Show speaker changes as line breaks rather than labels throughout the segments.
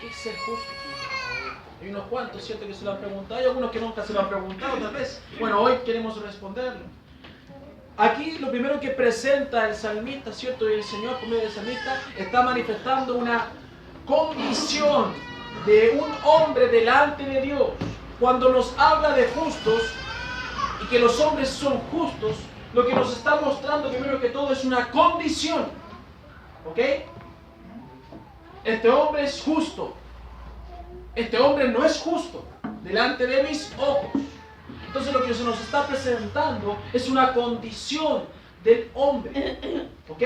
¿qué es ser justo? Hay unos cuantos, ¿cierto?, que se lo han preguntado, hay algunos que nunca se lo han preguntado, tal vez. Bueno, hoy queremos responderlo. Aquí lo primero que presenta el salmista, ¿cierto?, y el Señor por medio del salmista está manifestando una condición de un hombre delante de Dios. Cuando nos habla de justos y que los hombres son justos, lo que nos está mostrando primero que todo es una condición. ¿Ok? Este hombre es justo. Este hombre no es justo delante de mis ojos. Entonces lo que se nos está presentando es una condición del hombre. ¿Ok?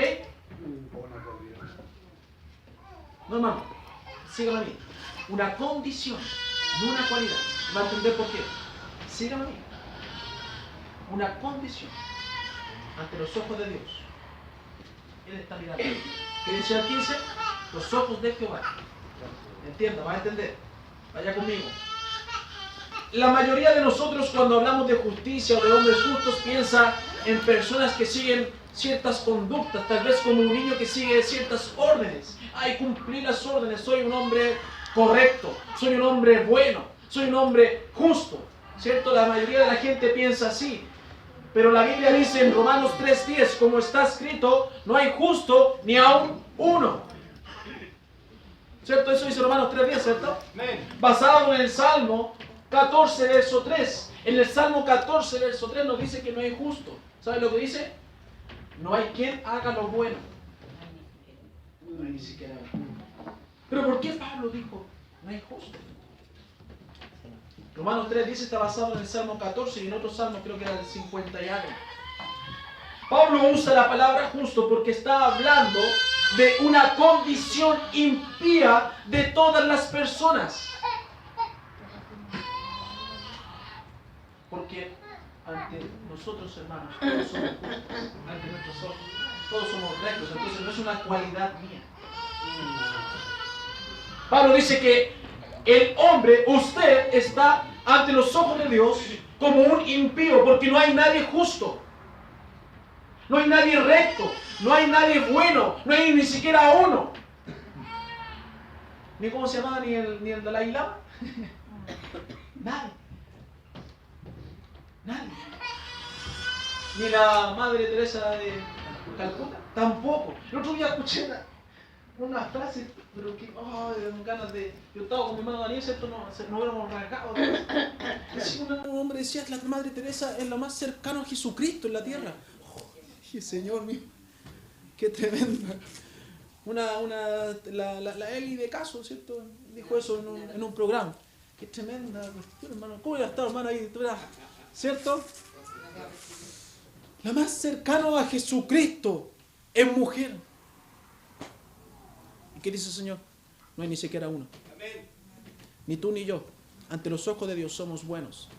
No, hermano, síganme a mí. Una condición, no una cualidad. ¿Va a entender por qué? Síganme a mí. Una condición ante los ojos de Dios. Él está mirando. ¿Qué dice el 15? Los ojos de Jehová. Entienda, va a entender. Vaya conmigo. La mayoría de nosotros cuando hablamos de justicia o de hombres justos piensa en personas que siguen ciertas conductas, tal vez como un niño que sigue ciertas órdenes. Ay, cumplí las órdenes, soy un hombre correcto, soy un hombre bueno, soy un hombre justo. ¿Cierto? La mayoría de la gente piensa así. Pero la Biblia dice en Romanos 3:10, como está escrito, no hay justo ni aun uno. ¿Cierto? Eso dice Romanos 3:10, ¿cierto? Basado en el Salmo 14, verso 3. En el Salmo 14, verso 3 nos dice que no hay justo. ¿Sabes lo que dice? No hay quien haga lo bueno. No hay ni siquiera uno. Pero ¿por qué Pablo dijo no hay justo? Romanos 3:10 está basado en el Salmo 14 y en otro Salmo creo que era el 50 y algo. Pablo usa la palabra justo porque está hablando de una condición impía de todas las personas. Porque ante nosotros, hermanos, todos somos justos, ante nuestros ojos, todos somos rectos, entonces no es una cualidad mía. Pablo dice que el hombre, usted, está ante los ojos de Dios como un impío, porque no hay nadie justo, no hay nadie recto, no hay nadie bueno, no hay ni siquiera uno. Ni cómo se llamaba, ni el Dalai Lama. Nadie. Nadie. Ni la Madre Teresa de Calcuta, tampoco. El otro día escuché una frase, pero que, me ganas de... Yo estaba con mi hermano Daniel, ¿cierto? No hubiéramos rasgado. Un hombre decía, la Madre Teresa es lo más cercano a Jesucristo en la tierra. Dije, Señor mío, qué tremenda. La Eli de Caso, ¿cierto? Dijo eso en un programa. Qué tremenda cuestión, hermano. ¿Cómo hubiera estado, hermano, ahí? ¿Cierto? La más cercana a Jesucristo es mujer. ¿Y qué dice el Señor? No hay ni siquiera uno. Amén. Ni tú ni yo. Ante los ojos de Dios somos buenos.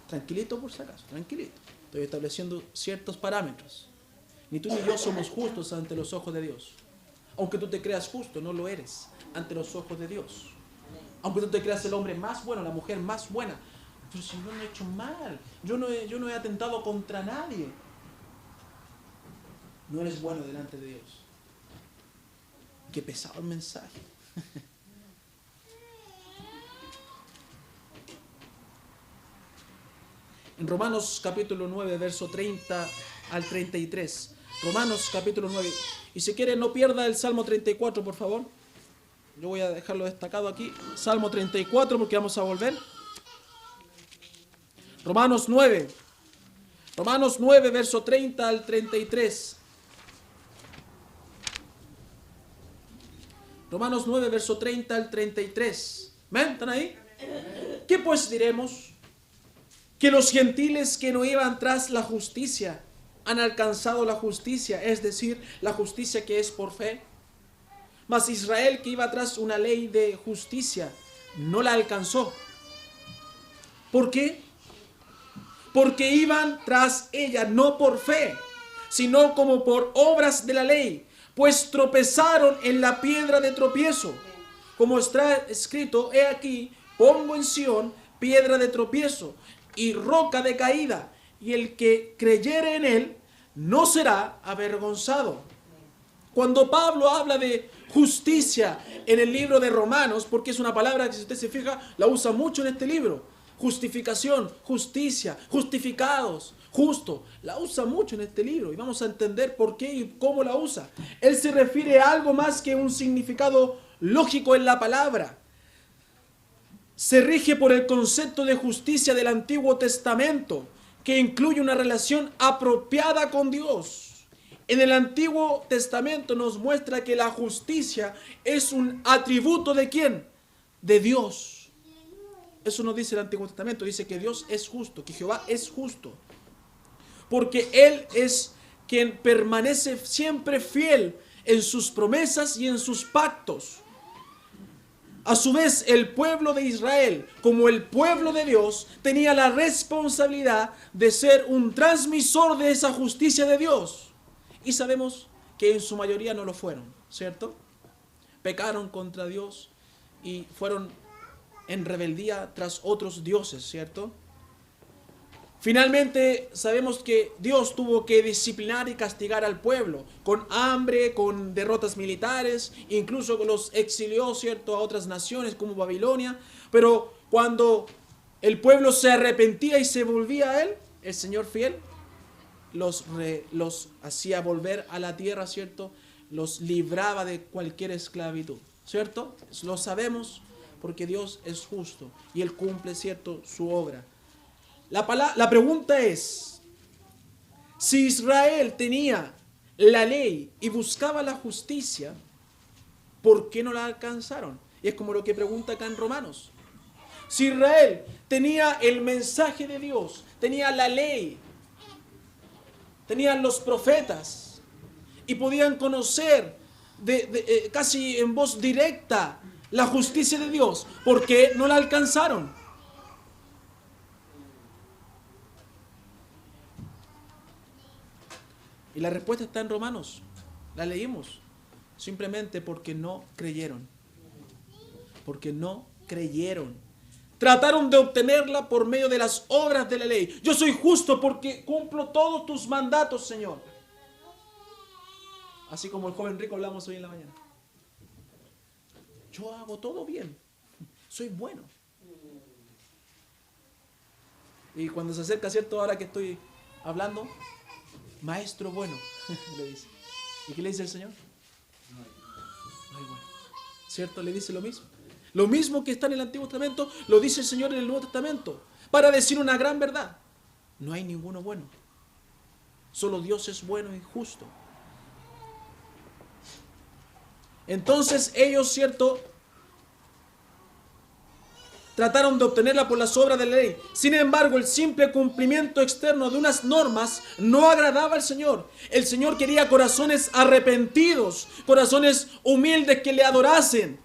Tranquilito por si acaso, tranquilito. Estoy estableciendo ciertos parámetros. Ni tú ni yo somos justos ante los ojos de Dios. Aunque tú te creas justo, no lo eres ante los ojos de Dios. Aunque tú te creas el hombre más bueno, la mujer más buena. Pero si yo no he hecho mal, yo no he atentado contra nadie. No eres bueno delante de Dios. Qué pesado el mensaje. En Romanos capítulo 9, verso 30 al 33. Romanos capítulo 9. Y si quiere no pierda el Salmo 34, por favor. Yo voy a dejarlo destacado aquí. Salmo 34 porque vamos a volver. Romanos 9. Romanos 9, verso 30 al 33. Romanos 9, verso 30 al 33. ¿Ven? ¿Están ahí? ¿Qué pues diremos? Que los gentiles que no iban tras la justicia han alcanzado la justicia, es decir, la justicia que es por fe. Mas Israel, que iba tras una ley de justicia, no la alcanzó. ¿Por qué? Porque iban tras ella no por fe, sino como por obras de la ley, pues tropezaron en la piedra de tropiezo. Como está escrito, he aquí, pongo en Sión piedra de tropiezo y roca de caída, y el que creyere en él no será avergonzado.
Cuando Pablo habla de justicia en el libro de Romanos, porque es una palabra que si usted se fija, la usa mucho en este libro. Justificación, justicia, justificados, justo. La usa mucho en este libro y vamos a entender por qué y cómo la usa. Él se refiere a algo más que un significado lógico en la palabra. Se rige por el concepto de justicia del Antiguo Testamento, que incluye una relación apropiada con Dios. En el Antiguo Testamento nos muestra que la justicia es un atributo ¿de quién? De Dios. Eso nos dice el Antiguo Testamento. Dice que Dios es justo, que Jehová es justo. Porque Él es quien permanece siempre fiel en sus promesas y en sus pactos. A su vez, el pueblo de Israel, como el pueblo de Dios, tenía la responsabilidad de ser un transmisor de esa justicia de Dios. Y sabemos que en su mayoría no lo fueron, ¿cierto? Pecaron contra Dios y fueron en rebeldía tras otros dioses, ¿cierto? Finalmente sabemos que Dios tuvo que disciplinar y castigar al pueblo con hambre, con derrotas militares, incluso los exilió, ¿cierto?, a otras naciones como Babilonia. Pero cuando el pueblo se arrepentía y se volvía a Él, el Señor fiel los hacía volver a la tierra, ¿cierto? Los libraba de cualquier esclavitud, ¿cierto? Lo sabemos porque Dios es justo y Él cumple, ¿cierto?, su obra. La pregunta es, si Israel tenía la ley y buscaba la justicia, ¿por qué no la alcanzaron? Y es como lo que pregunta acá en Romanos. Si Israel tenía el mensaje de Dios, tenía la ley, tenían los profetas y podían conocer casi en voz directa la justicia de Dios, ¿por qué no la alcanzaron? Y la respuesta está en Romanos. La leímos. Simplemente porque no creyeron. Porque no creyeron. Trataron de obtenerla por medio de las obras de la ley. Yo soy justo porque cumplo todos tus mandatos, Señor. Así como el joven rico hablamos hoy en la mañana. Yo hago todo bien. Soy bueno. Y cuando se acerca, ¿cierto? Ahora que estoy hablando, maestro bueno, le dice. ¿Y qué le dice el Señor? No hay bueno. ¿Cierto? Le dice lo mismo. Lo mismo que está en el Antiguo Testamento, lo dice el Señor en el Nuevo Testamento. Para decir una gran verdad. No hay ninguno bueno. Solo Dios es bueno y justo. Entonces ellos, ¿cierto?, trataron de obtenerla por las obras de la ley. Sin embargo, el simple cumplimiento externo de unas normas no agradaba al Señor. El Señor quería corazones arrepentidos, corazones humildes que le adorasen.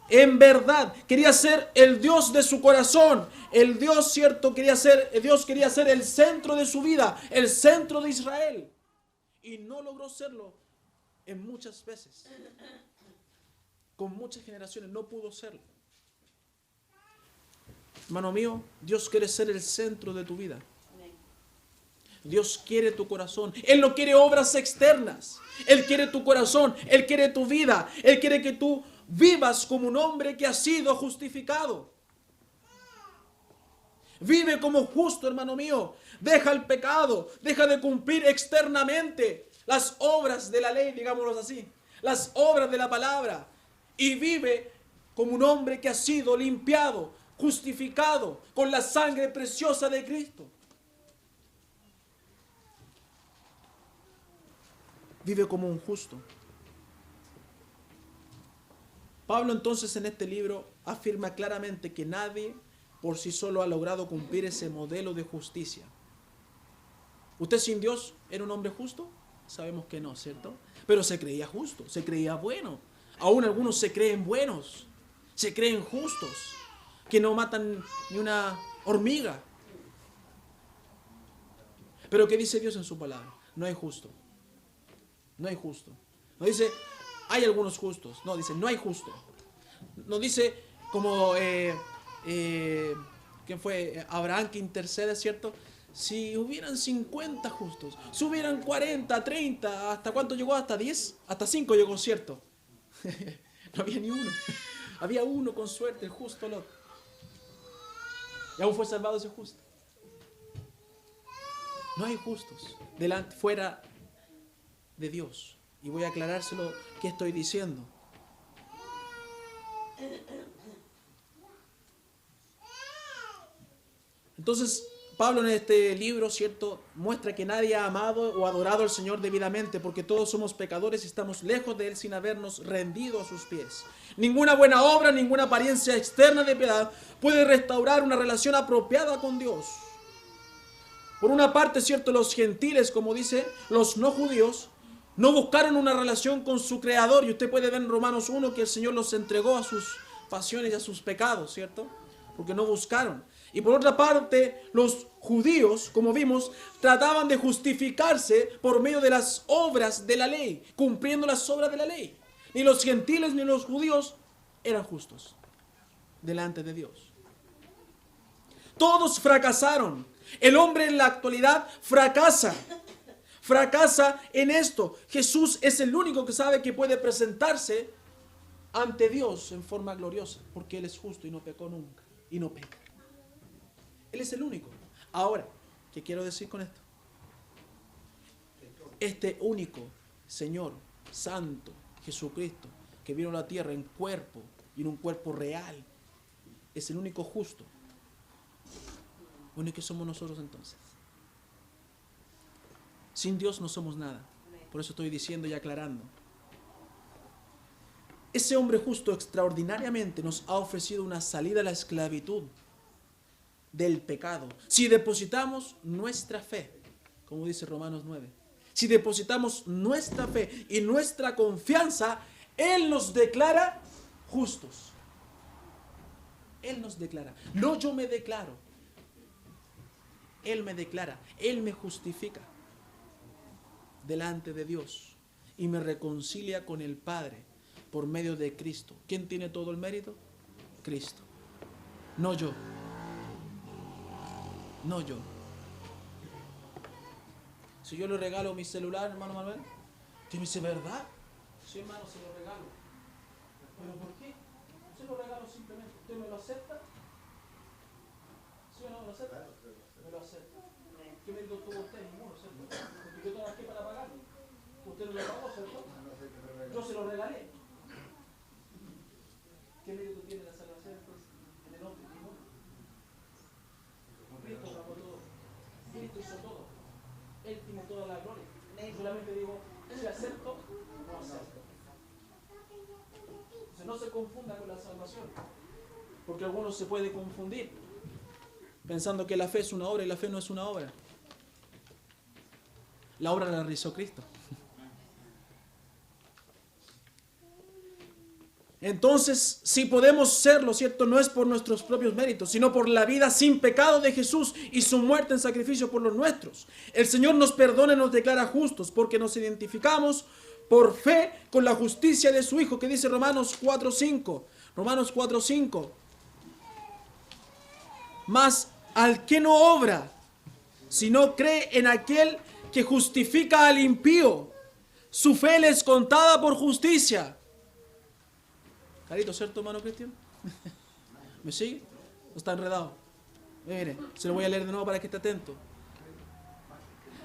En verdad, quería ser el Dios de su corazón. El Dios, ¿cierto?, Dios quería ser el centro de su vida, el centro de Israel. Y no logró serlo en muchas veces. Con muchas generaciones no pudo serlo. Hermano mío, Dios quiere ser el centro de tu vida. Dios quiere tu corazón. Él no quiere obras externas. Él quiere tu corazón. Él quiere tu vida. Él quiere que tú vivas como un hombre que ha sido justificado. Vive como justo, hermano mío. Deja el pecado. Deja de cumplir externamente las obras de la ley, digámoslo así. Las obras de la palabra. Y vive como un hombre que ha sido limpiado, justificado con la sangre preciosa de Cristo. Vive como un justo. Pablo entonces en este libro afirma claramente que nadie por sí solo ha logrado cumplir ese modelo de justicia. ¿Usted sin Dios era un hombre justo? Sabemos que no, ¿cierto? Pero se creía justo, se creía bueno. Aún algunos se creen buenos, se creen justos, que no matan ni una hormiga. Pero ¿qué dice Dios en su palabra? No hay justo. No hay justo. No dice, hay algunos justos. No, dice, no hay justo. No dice como, ¿quién fue? Abraham que intercede, ¿cierto? Si hubieran 50 justos, si hubieran 40, 30, ¿hasta cuánto llegó? ¿Hasta 10? Hasta 5 llegó, ¿cierto? No había ni uno. Había uno con suerte, el justo Lot. Y aún fue salvado ese justo. No hay justos delante, fuera de Dios. Y voy a aclarárselo qué estoy diciendo. Entonces, Pablo en este libro, ¿cierto?, muestra que nadie ha amado o adorado al Señor debidamente, porque todos somos pecadores y estamos lejos de Él sin habernos rendido a sus pies. Ninguna buena obra, ninguna apariencia externa de piedad puede restaurar una relación apropiada con Dios. Por una parte, ¿cierto?, los gentiles, como dice, los no judíos, no buscaron una relación con su Creador. Y usted puede ver en Romanos 1 que el Señor los entregó a sus pasiones y a sus pecados, ¿cierto? Porque no buscaron. Y por otra parte, los judíos, como vimos, trataban de justificarse por medio de las obras de la ley, cumpliendo las obras de la ley. Ni los gentiles ni los judíos eran justos delante de Dios. Todos fracasaron. El hombre en la actualidad fracasa. Fracasa en esto. Jesús es el único que sabe que puede presentarse ante Dios en forma gloriosa, porque Él es justo y no pecó nunca, y no peca. Él es el único. Ahora, ¿qué quiero decir con esto? Este único Señor Santo, Jesucristo, que vino a la tierra en cuerpo y en un cuerpo real, es el único justo. Bueno, ¿y qué somos nosotros entonces? Sin Dios no somos nada. Por eso estoy diciendo y aclarando. Ese hombre justo extraordinariamente nos ha ofrecido una salida a la esclavitud del pecado. Si depositamos nuestra fe, como dice Romanos 9, si depositamos nuestra fe y nuestra confianza, Él nos declara justos. Él nos declara. No yo me declaro. Él me declara. Él me justifica delante de Dios y me reconcilia con el Padre por medio de Cristo. ¿Quién tiene todo el mérito? Cristo. No yo. No yo. Si yo le regalo mi celular, hermano Manuel, ¿usted me dice verdad? Sí, hermano, se lo regalo. ¿Pero por qué? Se lo regalo simplemente. ¿Usted me lo acepta? ¿Sí o no me lo acepta? Me lo acepta. ¿Qué mérito tuvo usted? Ninguno, ¿cierto? Porque yo trabajé para pagarlo. Usted no lo pagó, ¿cierto? Yo se lo regalé. ¿Qué mérito tiene la salvación entonces? En el hombre, ninguno. Cristo pagó todo. Cristo hizo todo. Él tiene toda la gloria. Yo solamente digo, si acepto, no acepto. Entonces no se confunda con la salvación. Porque algunos se pueden confundir pensando que la fe es una obra y la fe no es una obra. La obra la realizó Cristo. Entonces, si podemos serlo, ¿cierto? No es por nuestros propios méritos, sino por la vida sin pecado de Jesús y su muerte en sacrificio por los nuestros. El Señor nos perdona y nos declara justos porque nos identificamos por fe con la justicia de su Hijo, que dice Romanos 4:5. Romanos 4:5. Mas al que no obra, sino cree en aquel que justifica al impío, su fe le es contada por justicia. Carito, ¿cierto, hermano Cristian? ¿Me sigue? ¿O está enredado? Mire, se lo voy a leer de nuevo para que esté atento.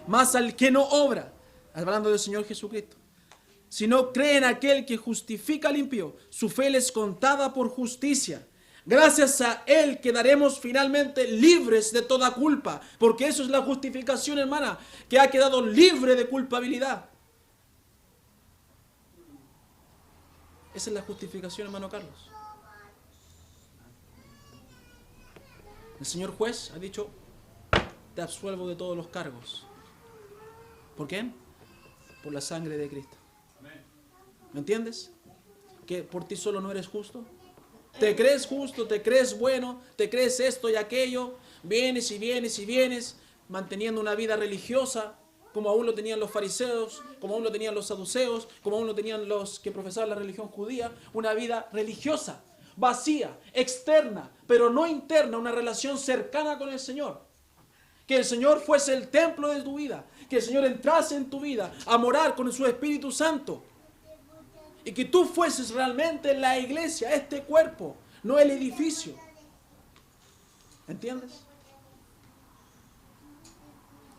Mas al que no obra, hablando del Señor Jesucristo, sino cree en aquel que justifica al impío, su fe le es contada por justicia. Gracias a Él quedaremos finalmente libres de toda culpa, porque eso es la justificación, hermana, que ha quedado libre de culpabilidad. Esa es la justificación, hermano Carlos. El señor juez ha dicho, te absuelvo de todos los cargos. ¿Por qué? Por la sangre de Cristo. ¿Me entiendes? Que por ti solo no eres justo. Te crees justo, te crees bueno, te crees esto y aquello. Vienes y vienes y vienes, manteniendo una vida religiosa, como aún lo tenían los fariseos, como aún lo tenían los saduceos, como aún lo tenían los que profesaban la religión judía. Una vida religiosa, vacía, externa, pero no interna, una relación cercana con el Señor. Que el Señor fuese el templo de tu vida. Que el Señor entrase en tu vida a morar con su Espíritu Santo. Y que tú fueses realmente la iglesia, este cuerpo, no el edificio. ¿Entiendes?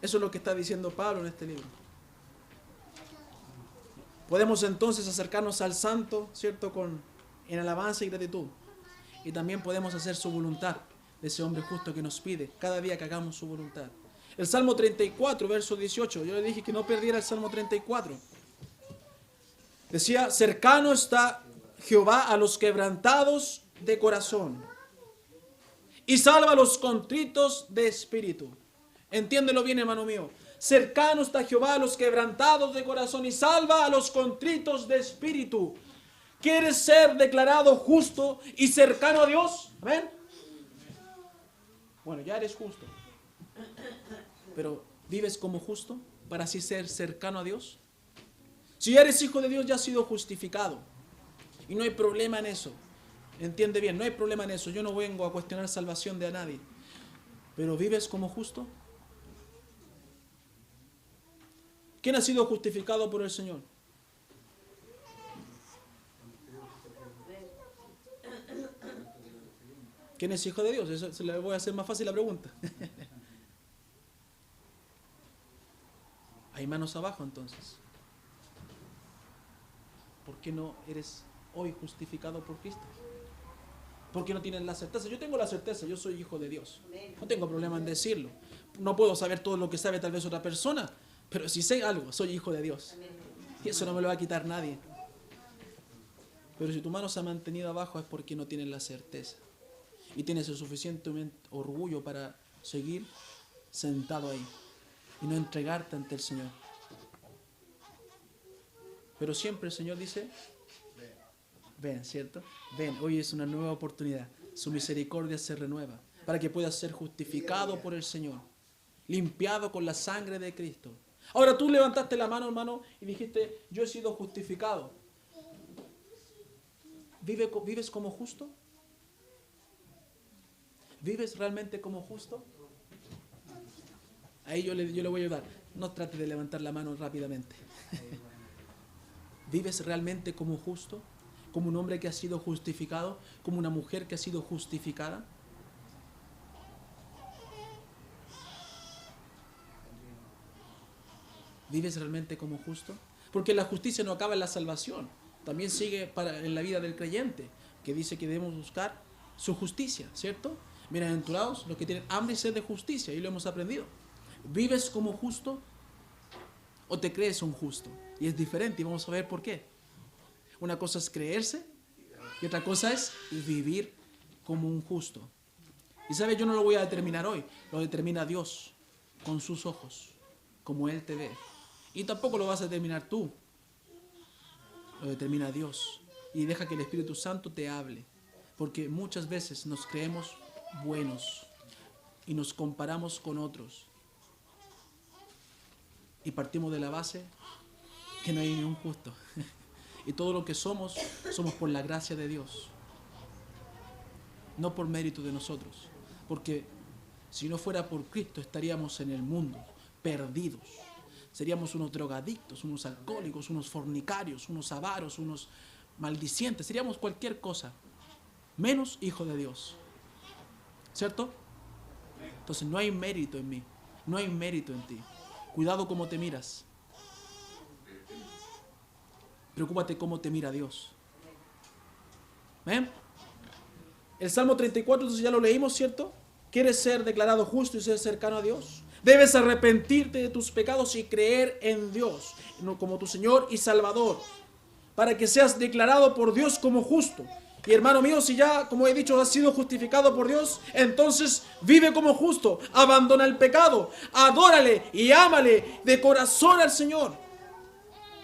Eso es lo que está diciendo Pablo en este libro. Podemos entonces acercarnos al Santo, ¿cierto? En alabanza y gratitud. Y también podemos hacer su voluntad, de ese hombre justo que nos pide cada día que hagamos su voluntad. El Salmo 34, verso 18. Yo le dije que no perdiera el Salmo 34. Decía, cercano está Jehová a los quebrantados de corazón y salva a los contritos de espíritu. Entiéndelo bien, hermano mío. Cercano está Jehová a los quebrantados de corazón y salva a los contritos de espíritu. ¿Quieres ser declarado justo y cercano a Dios? ¿Amén? Bueno, ya eres justo. Pero ¿vives como justo para así ser cercano a Dios? Si ya eres hijo de Dios, ya has sido justificado. Y no hay problema en eso. Entiende bien, no hay problema en eso. Yo no vengo a cuestionar salvación de a nadie. Pero ¿vives como justo? ¿Quién ha sido justificado por el Señor? ¿Quién es hijo de Dios? Eso se le voy a hacer más fácil la pregunta. Hay manos abajo entonces. ¿Por qué no eres hoy justificado por Cristo? ¿Por qué no tienes la certeza? Yo tengo la certeza, yo soy hijo de Dios. No tengo problema en decirlo. No puedo saber todo lo que sabe tal vez otra persona, pero si sé algo, soy hijo de Dios. Y eso no me lo va a quitar nadie. Pero si tu mano se ha mantenido abajo es porque no tienes la certeza. Y tienes el suficiente orgullo para seguir sentado ahí y no entregarte ante el Señor. Pero siempre el Señor dice, ven, ¿cierto? Ven, hoy es una nueva oportunidad. Su misericordia se renueva para que puedas ser justificado por el Señor, limpiado con la sangre de Cristo. Ahora tú levantaste la mano, hermano, y dijiste, yo he sido justificado. ¿Vives como justo? ¿Vives realmente como justo? Ahí yo le voy a ayudar. No trate de levantar la mano rápidamente. ¿Vives realmente como justo? ¿Como un hombre que ha sido justificado? ¿Como una mujer que ha sido justificada? ¿Vives realmente como justo? Porque la justicia no acaba en la salvación. También sigue en la vida del creyente, que dice que debemos buscar su justicia, ¿cierto? Bienaventurados los que tienen hambre y sed de justicia, y lo hemos aprendido. ¿Vives como justo o te crees un justo? Y es diferente, y vamos a ver por qué. Una cosa es creerse y otra cosa es vivir como un justo. Y sabes, yo no lo voy a determinar hoy, lo determina Dios con sus ojos, como Él te ve. Y tampoco lo vas a determinar tú, lo determina Dios. Y deja que el Espíritu Santo te hable, porque muchas veces nos creemos buenos y nos comparamos con otros y partimos de la base que no hay ningún justo y todo lo que somos por la gracia de Dios, no por mérito de nosotros, porque si no fuera por Cristo estaríamos en el mundo perdidos, seríamos unos drogadictos, unos alcohólicos, unos fornicarios, unos avaros, unos maldicientes, seríamos cualquier cosa menos hijo de Dios. ¿Cierto? Entonces no hay mérito en mí, no hay mérito en ti. Cuidado cómo te miras. Preocúpate cómo te mira Dios. ¿Ven? El Salmo 34, entonces ya lo leímos, ¿cierto? ¿Quieres ser declarado justo y ser cercano a Dios? Debes arrepentirte de tus pecados y creer en Dios como tu Señor y Salvador, para que seas declarado por Dios como justo. Y hermano mío, si ya, como he dicho, has sido justificado por Dios, entonces vive como justo, abandona el pecado, adórale y ámale de corazón al Señor.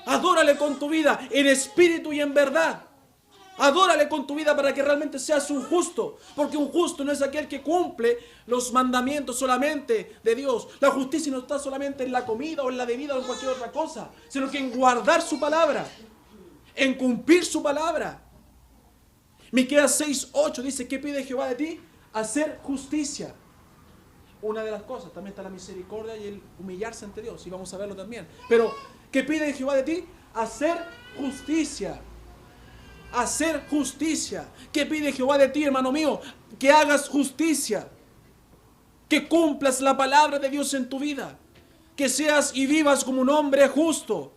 Adórale con tu vida, en espíritu y en verdad. Adórale con tu vida para que realmente seas un justo, porque un justo no es aquel que cumple los mandamientos solamente de Dios. La justicia no está solamente en la comida o en la bebida o en cualquier otra cosa, sino que en guardar su palabra, en cumplir su palabra. Miqueas 6:8 dice, ¿qué pide Jehová de ti? Hacer justicia. una de las cosas. También está la misericordia y el humillarse ante Dios. Y vamos a verlo también. Pero, ¿qué pide Jehová de ti? Hacer justicia. Hacer justicia. ¿Qué pide Jehová de ti, hermano mío? Que hagas justicia. Que cumplas la palabra de Dios en tu vida. Que seas y vivas como un hombre justo.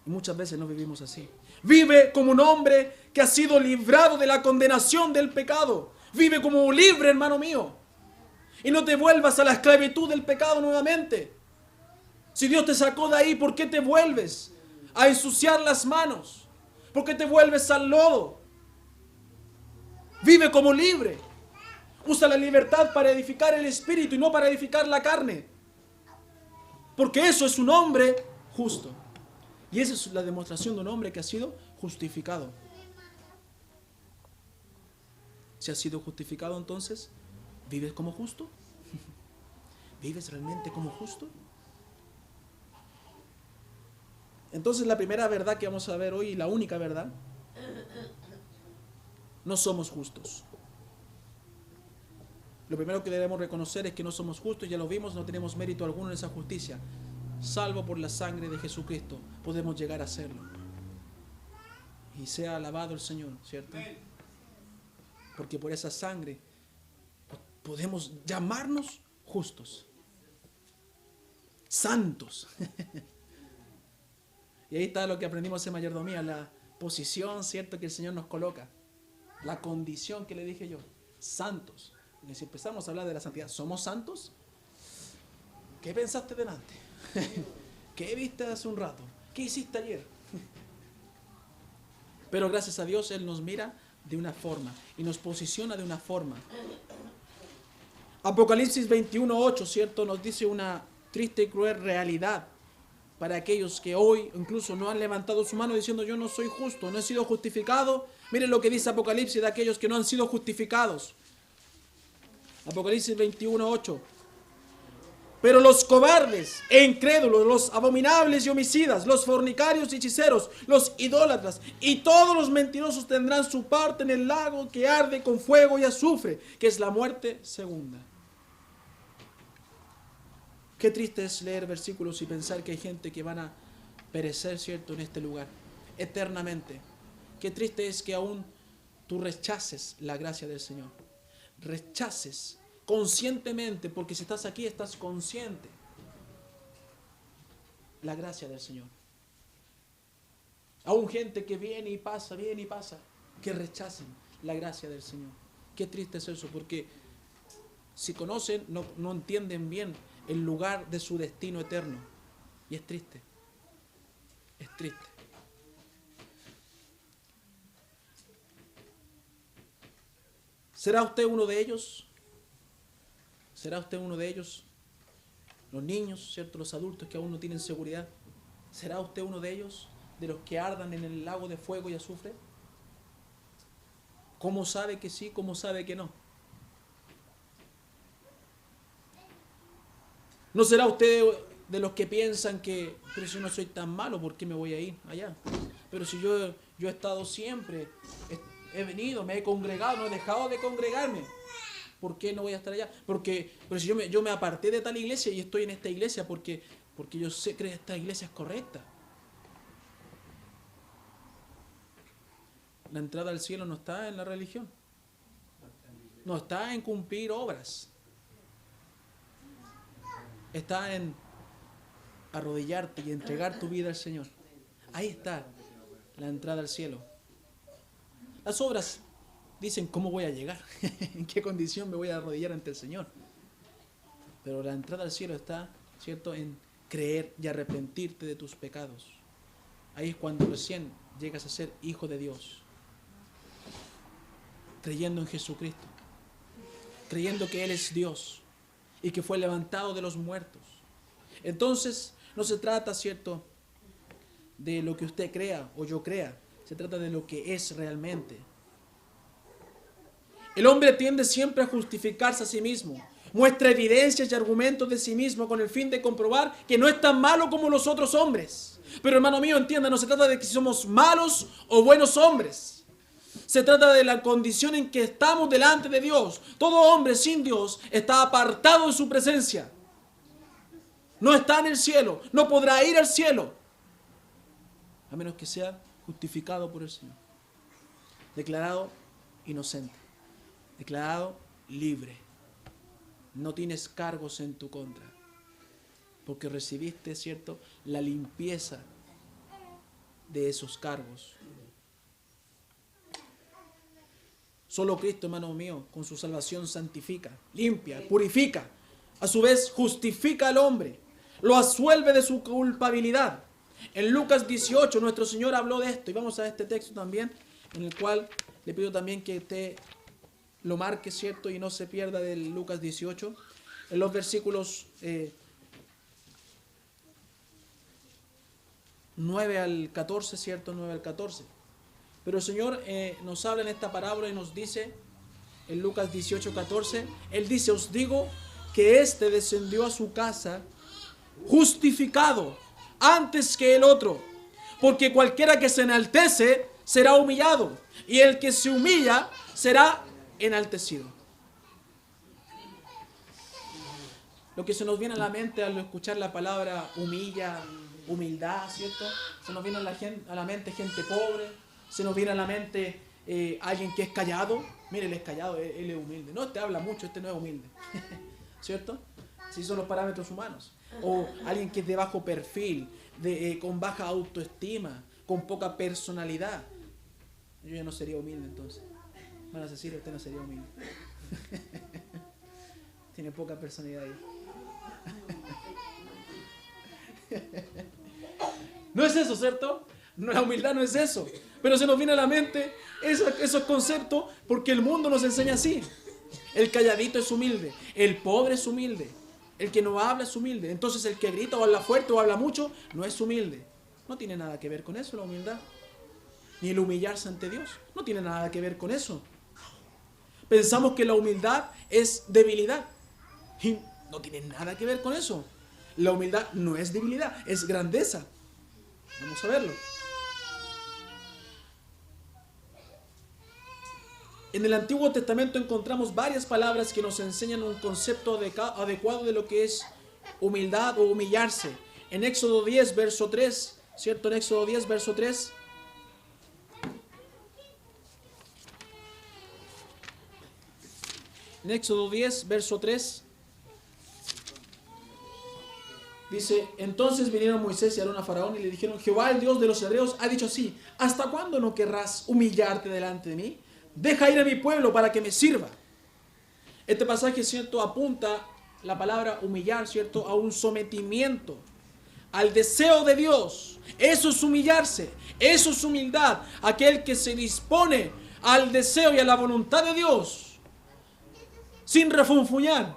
Y muchas veces no vivimos así. Vive como un hombre que ha sido librado de la condenación del pecado. Vive como un libre, hermano mío. Y no te vuelvas a la esclavitud del pecado nuevamente. Si Dios te sacó de ahí, ¿por qué te vuelves a ensuciar las manos? ¿Por qué te vuelves al lodo? Vive como libre. Usa la libertad para edificar el espíritu y no para edificar la carne. Porque eso es un hombre justo. Y esa es la demostración de un hombre que ha sido justificado. Si has sido justificado, entonces, ¿vives como justo? ¿Vives realmente como justo? Entonces, la primera verdad que vamos a ver hoy, y la única verdad, no somos justos. Lo primero que debemos reconocer es que no somos justos, ya lo vimos, no tenemos mérito alguno en esa justicia. Salvo por la sangre de Jesucristo, podemos llegar a serlo. Y sea alabado el Señor, ¿cierto? Porque por esa sangre podemos llamarnos justos, santos. Y ahí está lo que aprendimos en mayordomía, la posición, ¿cierto?, que el Señor nos coloca. La condición que le dije yo, santos. Y si empezamos a hablar de la santidad, ¿somos santos? ¿Qué pensaste delante? ¿Qué viste hace un rato? ¿Qué hiciste ayer? Pero gracias a Dios Él nos mira de una forma y nos posiciona de una forma. Apocalipsis 21:8, ¿cierto?, nos dice una triste y cruel realidad para aquellos que hoy incluso no han levantado su mano diciendo: yo no soy justo, no he sido justificado. Miren lo que dice Apocalipsis de aquellos que no han sido justificados. Apocalipsis 21:8. Pero los cobardes e incrédulos, los abominables y homicidas, los fornicarios y hechiceros, los idólatras y todos los mentirosos tendrán su parte en el lago que arde con fuego y azufre, que es la muerte segunda. Qué triste es leer versículos y pensar que hay gente que van a perecer, ¿cierto?, en este lugar, eternamente. Qué triste es que aún tú rechaces la gracia del Señor. Rechaces conscientemente, porque si estás aquí estás consciente, la gracia del Señor. Aún gente que viene y pasa, que rechacen la gracia del Señor. Qué triste es eso, porque si conocen, no entienden bien el lugar de su destino eterno. Y es triste. Es triste. ¿Será usted uno de ellos? ¿Será usted uno de ellos? Los niños, ¿cierto?, los adultos que aún no tienen seguridad. ¿Será usted uno de ellos? ¿De los que ardan en el lago de fuego y azufre? ¿Cómo sabe que sí? ¿Cómo sabe que no? ¿No será usted de los que piensan que, pero si no soy tan malo, ¿por qué me voy a ir allá? Pero si yo he estado siempre, he venido, me he congregado, no he dejado de congregarme, ¿por qué no voy a estar allá? Pero si yo me aparté de tal iglesia y estoy en esta iglesia porque yo sé que esta iglesia es correcta. La entrada al cielo no está en la religión, no está en cumplir obras. Está en arrodillarte y entregar tu vida al Señor. Ahí está la entrada al cielo. Las obras dicen cómo voy a llegar, en qué condición me voy a arrodillar ante el Señor. Pero la entrada al cielo está, ¿cierto?, en creer y arrepentirte de tus pecados. Ahí es cuando recién llegas a ser hijo de Dios. Creyendo en Jesucristo. Creyendo que Él es Dios y que fue levantado de los muertos. Entonces, no se trata, ¿cierto?, de lo que usted crea o yo crea. Se trata de lo que es realmente. El hombre tiende siempre a justificarse a sí mismo. Muestra evidencias y argumentos de sí mismo con el fin de comprobar que no es tan malo como los otros hombres. Pero hermano mío, entienda, no se trata de que somos malos o buenos hombres. Se trata de la condición en que estamos delante de Dios. Todo hombre sin Dios está apartado de su presencia. No está en el cielo, no podrá ir al cielo, a menos que sea justificado por el Señor. Declarado inocente, declarado libre. No tienes cargos en tu contra, porque recibiste, ¿cierto?, la limpieza de esos cargos. Solo Cristo, hermano mío, con su salvación santifica, limpia, purifica. A su vez justifica al hombre, lo absuelve de su culpabilidad. En Lucas 18 nuestro Señor habló de esto, y vamos a este texto también, en el cual le pido también que usted lo marque, ¿cierto?, y no se pierda del Lucas 18, en los versículos 9 al 14, ¿cierto?, 9 al 14. Pero el Señor nos habla en esta parábola y nos dice, en Lucas 18, 14, Él dice, os digo que éste descendió a su casa justificado antes que el otro, porque cualquiera que se enaltece será humillado, y el que se humilla será enaltecido. Lo que se nos viene a la mente al escuchar la palabra humilla, humildad, ¿cierto? Se nos viene a la mente gente pobre, se nos viene a la mente alguien que es callado. Mire, él es callado, él es humilde. No, este habla mucho, este no es humilde. ¿Cierto? Así son los parámetros humanos. O alguien que es de bajo perfil, con baja autoestima, con poca personalidad. Yo ya no sería humilde entonces. Van a decir, usted no sería humilde. Tiene poca personalidad ahí. No es eso, ¿cierto? No, la humildad no es eso. Pero se nos viene a la mente esos conceptos porque el mundo nos enseña así. El calladito es humilde, el pobre es humilde, el que no habla es humilde. Entonces el que grita o habla fuerte o habla mucho no es humilde. No tiene nada que ver con eso la humildad. Ni el humillarse ante Dios. No tiene nada que ver con eso. Pensamos que la humildad es debilidad. Y no tiene nada que ver con eso. La humildad no es debilidad, es grandeza. Vamos a verlo. En el Antiguo Testamento encontramos varias palabras que nos enseñan un concepto adecuado de lo que es humildad o humillarse. En Éxodo 10, verso 3, ¿cierto? En Éxodo 10, verso 3. En Éxodo 10, verso 3. Dice, entonces vinieron Moisés y Aarón a Faraón y le dijeron, Jehová, el Dios de los hebreos, ha dicho así, ¿hasta cuándo no querrás humillarte delante de mí? Deja ir a mi pueblo para que me sirva. Este pasaje, ¿cierto?, apunta la palabra humillar, ¿cierto?, a un sometimiento, al deseo de Dios. Eso es humillarse, eso es humildad. Aquel que se dispone al deseo y a la voluntad de Dios, sin refunfuñar,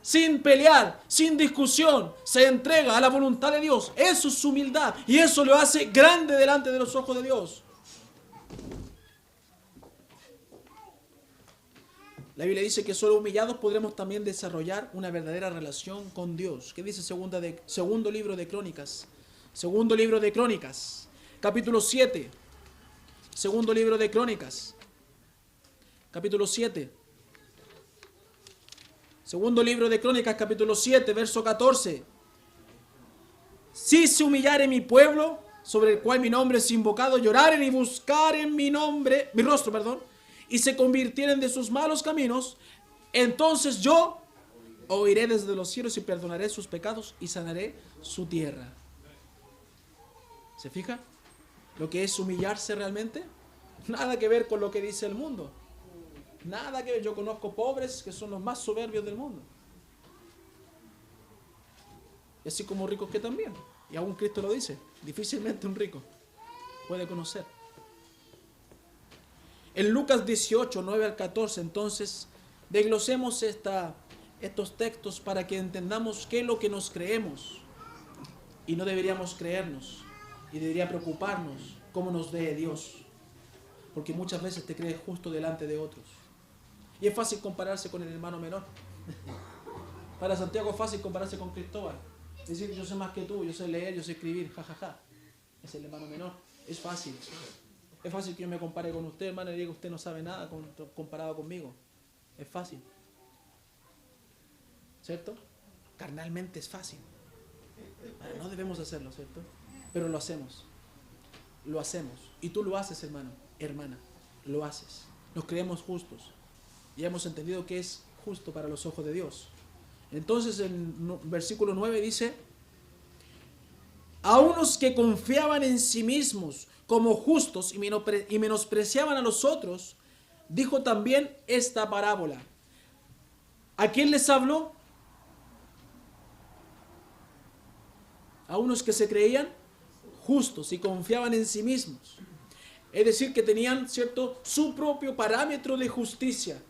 sin pelear, sin discusión, se entrega a la voluntad de Dios. Eso es humildad y eso lo hace grande delante de los ojos de Dios. La Biblia dice que solo humillados podremos también desarrollar una verdadera relación con Dios. ¿Qué dice segundo libro de Crónicas? Segundo libro de Crónicas, capítulo 7. Segundo libro de Crónicas, capítulo 7. Segundo libro de Crónicas, capítulo 7, verso 14. Si se humillare mi pueblo, sobre el cual mi nombre es invocado, lloraren y buscaren mi rostro, y se convirtieren de sus malos caminos, entonces yo oiré desde los cielos y perdonaré sus pecados y sanaré su tierra. ¿Se fija? Lo que es humillarse realmente, nada que ver con lo que dice el mundo. Nada que ver. Yo conozco pobres que son los más soberbios del mundo. Y así como ricos que también. Y aún Cristo lo dice. Difícilmente un rico puede conocer. En Lucas 18, 9 al 14, entonces, desglosemos estos textos para que entendamos qué es lo que nos creemos. Y no deberíamos creernos. Y debería preocuparnos cómo nos ve Dios. Porque muchas veces te crees justo delante de otros. Y es fácil compararse con el hermano menor. Para Santiago es fácil compararse con Cristóbal. Decir, yo sé más que tú, yo sé leer, yo sé escribir, jajaja. Es el hermano menor. Es fácil. Es fácil que yo me compare con usted, hermano, y diga usted no sabe nada comparado conmigo. Es fácil. ¿Cierto? Carnalmente es fácil. No debemos hacerlo, ¿cierto? Pero lo hacemos. Lo hacemos. Y tú lo haces, hermano, hermana. Lo haces. Nos creemos justos. Y hemos entendido que es justo para los ojos de Dios. Entonces en versículo 9 dice: a unos que confiaban en sí mismos como justos y menospreciaban a los otros, dijo también esta parábola. ¿A quién les habló? A unos que se creían justos y confiaban en sí mismos. Es decir, que tenían, ¿cierto?, su propio parámetro de justicia.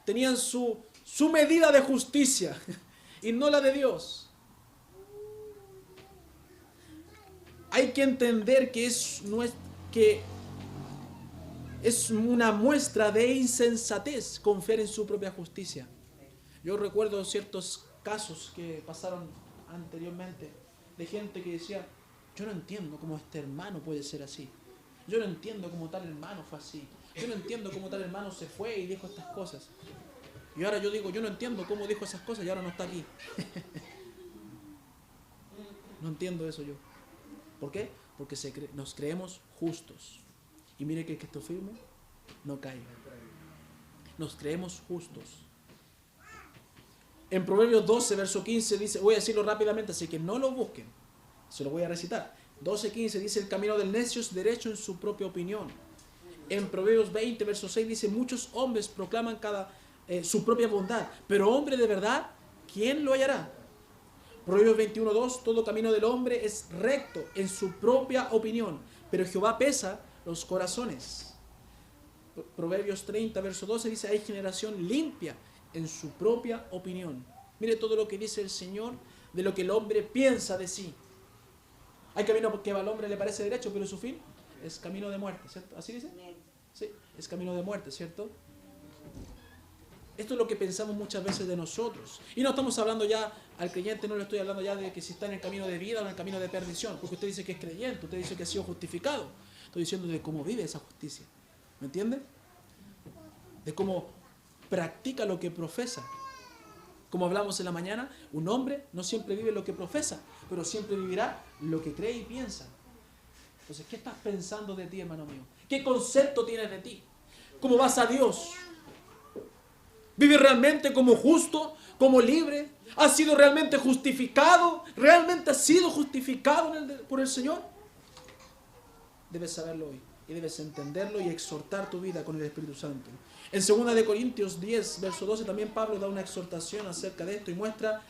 Tenían su medida de justicia y no la de Dios. Hay que entender que es una muestra de insensatez confiar en su propia justicia. Yo recuerdo ciertos casos que pasaron anteriormente de gente que decía: yo no entiendo cómo este hermano puede ser así. Yo no entiendo cómo tal hermano fue así. Yo no entiendo cómo tal hermano se fue y dijo estas cosas. Y ahora yo digo: yo no entiendo cómo dijo esas cosas y ahora no está aquí. No entiendo eso yo. ¿Por qué? Porque nos creemos justos. Y mire que el que esté firme no caiga. Nos creemos justos. En Proverbios 12, verso 15 dice, voy a decirlo rápidamente, así que no lo busquen, se lo voy a recitar. 12:15 dice: el camino del necio es derecho en su propia opinión. En Proverbios 20, verso 6 dice: muchos hombres proclaman su propia bondad, pero hombre de verdad, ¿quién lo hallará? Proverbios 21:2: todo camino del hombre es recto en su propia opinión, pero Jehová pesa los corazones. Proverbios 30, verso 12 dice: hay generación limpia en su propia opinión. Mire todo lo que dice el Señor de lo que el hombre piensa de sí. Hay camino que al hombre le parece derecho, pero su fin es camino de muerte, ¿cierto? ¿Así dice? Sí, es camino de muerte, ¿cierto? Esto es lo que pensamos muchas veces de nosotros. Y no estamos hablando ya, al creyente no le estoy hablando ya de que si está en el camino de vida o en el camino de perdición, porque usted dice que es creyente, usted dice que ha sido justificado. Estoy diciendo de cómo vive esa justicia. ¿Me entiende? De cómo practica lo que profesa. Como hablamos en la mañana, un hombre no siempre vive lo que profesa, pero siempre vivirá lo que cree y piensa. Entonces, ¿qué estás pensando de ti, hermano mío? ¿Qué concepto tienes de ti? ¿Cómo vas a Dios? ¿Vives realmente como justo, como libre? ¿Has sido realmente justificado? ¿Realmente has sido justificado por el Señor? Debes saberlo hoy y debes entenderlo y exhortar tu vida con el Espíritu Santo. En 2 Corintios 10, verso 12, también Pablo da una exhortación acerca de esto y muestra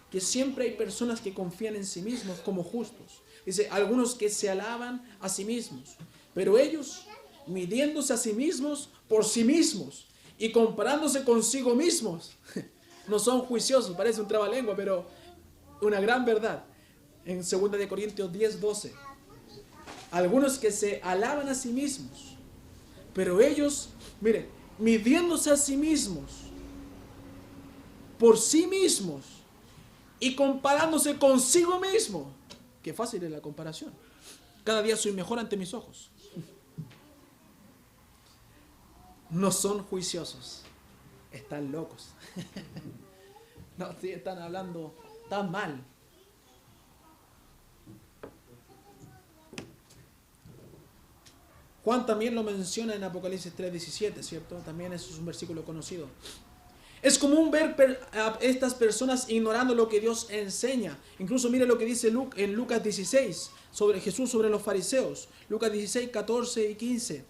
que siempre hay personas que confían en sí mismos como justos. Dice: algunos que se alaban a sí mismos, pero ellos, midiéndose a sí mismos por sí mismos y comparándose consigo mismos, no son juiciosos. Parece un trabalengua, pero una gran verdad. En 2 Corintios 10, 12. Algunos que se alaban a sí mismos, pero ellos, mire, midiéndose a sí mismos, por sí mismos, y comparándose consigo mismo. Qué fácil es la comparación. Cada día soy mejor ante mis ojos. No son juiciosos, están locos. No, sí, están hablando tan mal. Juan también lo menciona en Apocalipsis 3:17, ¿cierto? También es un versículo conocido. Es común ver a estas personas ignorando lo que Dios enseña. Incluso mire lo que dice en Lucas 16, sobre Jesús, sobre los fariseos. Lucas 16, 14 y 15.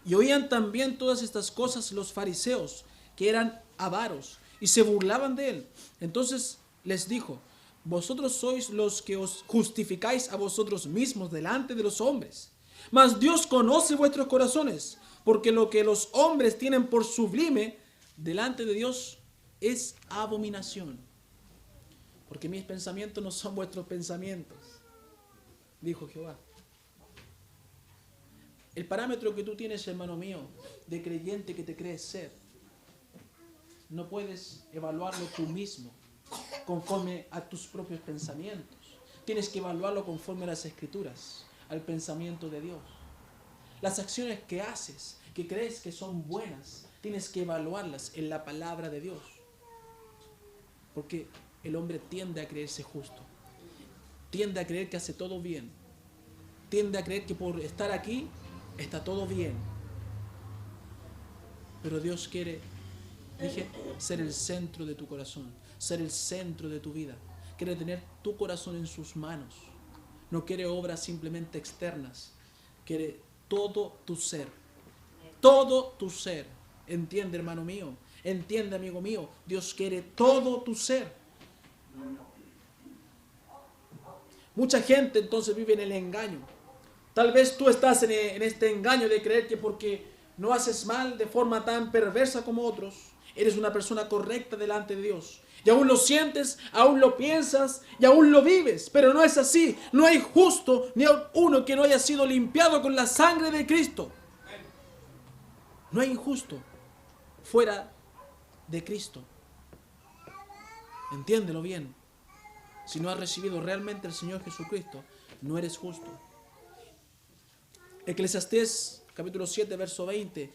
Y oían también todas estas cosas los fariseos, que eran avaros, y se burlaban de él. Entonces les dijo: vosotros sois los que os justificáis a vosotros mismos delante de los hombres, mas Dios conoce vuestros corazones, porque lo que los hombres tienen por sublime delante de Dios es abominación. Porque mis pensamientos no son vuestros pensamientos, dijo Jehová. El parámetro que tú tienes, hermano mío, de creyente que te crees ser, no puedes evaluarlo tú mismo conforme a tus propios pensamientos. tienes que evaluarlo conforme a las Escrituras, al pensamiento de Dios. Las acciones que haces, que crees que son buenas, tienes que evaluarlas en la palabra de Dios. Porque el hombre tiende a creerse justo, tiende a creer que hace todo bien, tiende a creer que por estar aquí está todo bien. Pero Dios quiere, ser el centro de tu corazón, ser el centro de tu vida. Quiere tener tu corazón en sus manos. No quiere obras simplemente externas. Quiere todo tu ser. Todo tu ser. Entiende, hermano mío. Entiende, amigo mío. Dios quiere todo tu ser. Mucha gente entonces vive en el engaño. Tal vez tú estás en este engaño de creer que porque no haces mal de forma tan perversa como otros, eres una persona correcta delante de Dios. Y aún lo sientes, aún lo piensas y aún lo vives. Pero no es así. No hay justo ni uno que no haya sido limpiado con la sangre de Cristo. No hay injusto fuera de Cristo. Entiéndelo bien. Si no has recibido realmente al Señor Jesucristo, no eres justo. Eclesiastés capítulo 7, verso 20.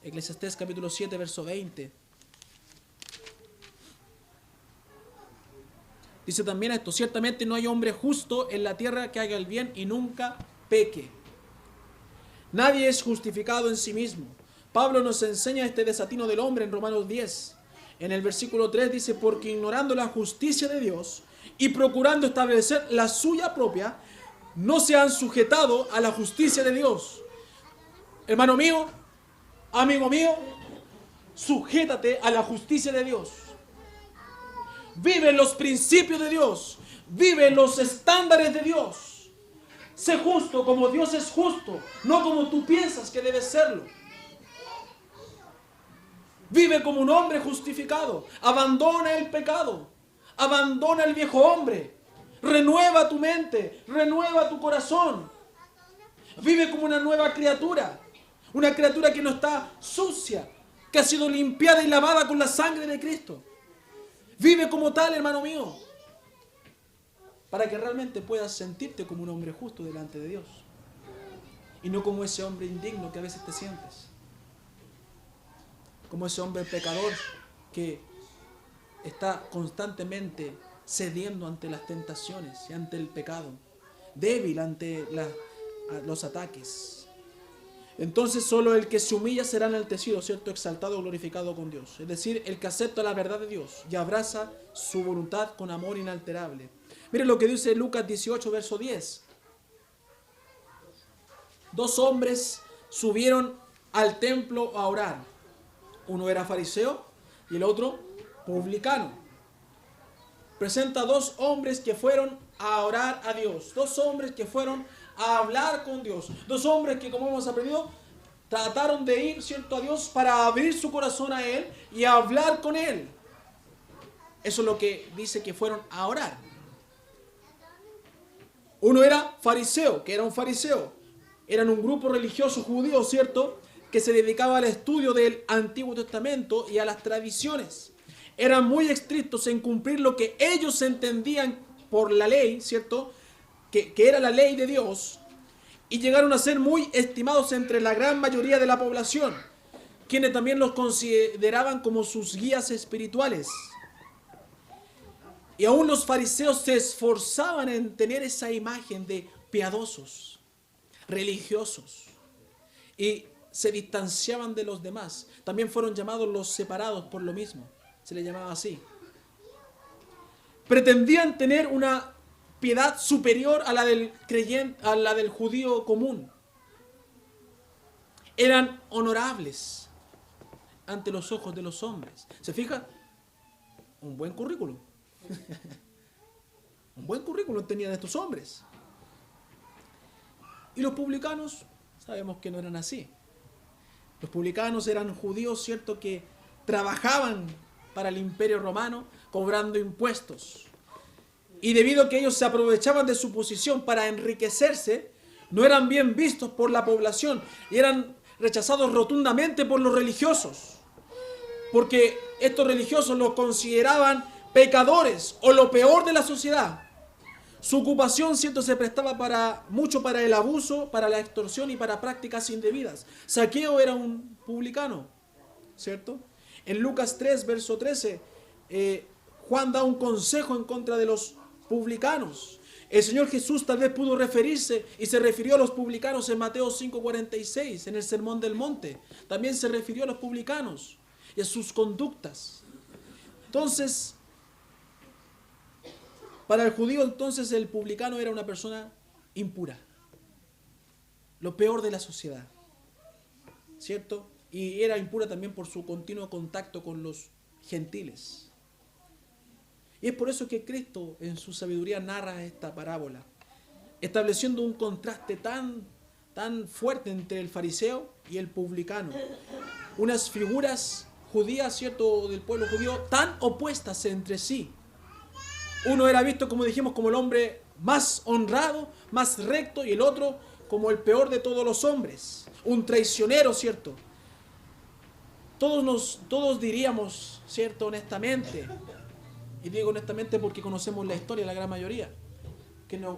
Eclesiastés capítulo 7, verso 20. Dice también esto: ciertamente no hay hombre justo en la tierra que haga el bien y nunca peque. Nadie es justificado en sí mismo. Pablo nos enseña este desatino del hombre en Romanos 10. En el versículo 3 dice: porque ignorando la justicia de Dios y procurando establecer la suya propia, no se han sujetado a la justicia de Dios. Hermano mío, amigo mío, sujétate a la justicia de Dios. Vive los principios de Dios. Vive los estándares de Dios. Sé justo como Dios es justo, no como tú piensas que debes serlo. Vive como un hombre justificado. Abandona el pecado. Abandona el viejo hombre. Renueva tu mente. Renueva tu corazón. Vive como una nueva criatura. Una criatura que no está sucia, que ha sido limpiada y lavada con la sangre de Cristo. Vive como tal, hermano mío, para que realmente puedas sentirte como un hombre justo delante de Dios. Y no como ese hombre indigno que a veces te sientes. Como ese hombre pecador que está constantemente cediendo ante las tentaciones y ante el pecado. Débil ante los ataques. Entonces solo el que se humilla será enaltecido, ¿cierto? Exaltado, glorificado con Dios. Es decir, el que acepta la verdad de Dios y abraza su voluntad con amor inalterable. Miren lo que dice Lucas 18, verso 10. Dos hombres subieron al templo a orar. Uno era fariseo y el otro publicano. Presenta dos hombres que fueron a orar a Dios. Dos hombres que fueron a hablar con Dios. Dos hombres que, como hemos aprendido, trataron de ir, ¿cierto?, a Dios para abrir su corazón a Él y a hablar con Él. Eso es lo que dice que fueron a orar. Uno era fariseo, que era un fariseo. Eran un grupo religioso judío, ¿cierto?, que se dedicaba al estudio del Antiguo Testamento y a las tradiciones. Eran muy estrictos en cumplir lo que ellos entendían por la ley, ¿cierto?, que era la ley de Dios, y llegaron a ser muy estimados entre la gran mayoría de la población, quienes también los consideraban como sus guías espirituales. Y aún los fariseos se esforzaban en tener esa imagen de piadosos, religiosos, y se distanciaban de los demás. También fueron llamados los separados por lo mismo, se les llamaba así. Pretendían tener una piedad superior a la del creyente, a la del judío común. Eran honorables ante los ojos de los hombres. ¿Se fija? Un buen currículum. Un buen currículum tenían estos hombres. Y los publicanos, sabemos que no eran así. Los publicanos eran judíos, ¿cierto?, que trabajaban para el Imperio Romano cobrando impuestos. Y debido a que ellos se aprovechaban de su posición para enriquecerse, no eran bien vistos por la población y eran rechazados rotundamente por los religiosos. Porque estos religiosos los consideraban pecadores o lo peor de la sociedad. Su ocupación, ¿cierto?, se prestaba mucho para el abuso, para la extorsión y para prácticas indebidas. Zaqueo era un publicano, ¿cierto? En Lucas 3, verso 13, Juan da un consejo en contra de los publicanos. El Señor Jesús tal vez pudo referirse y se refirió a los publicanos en Mateo 5:46, en el Sermón del Monte. También se refirió a los publicanos y a sus conductas. Entonces, para el judío entonces el publicano era una persona impura, lo peor de la sociedad, ¿cierto? Y era impura también por su continuo contacto con los gentiles. Y es por eso que Cristo en su sabiduría narra esta parábola, estableciendo un contraste tan fuerte entre el fariseo y el publicano. Unas figuras judías, ¿cierto?, del pueblo judío tan opuestas entre sí. Uno era visto, como dijimos, como el hombre más honrado, más recto, y el otro como el peor de todos los hombres. Un traicionero, ¿cierto? Todos diríamos, ¿cierto?, honestamente, y digo honestamente porque conocemos la historia, la gran mayoría, que nos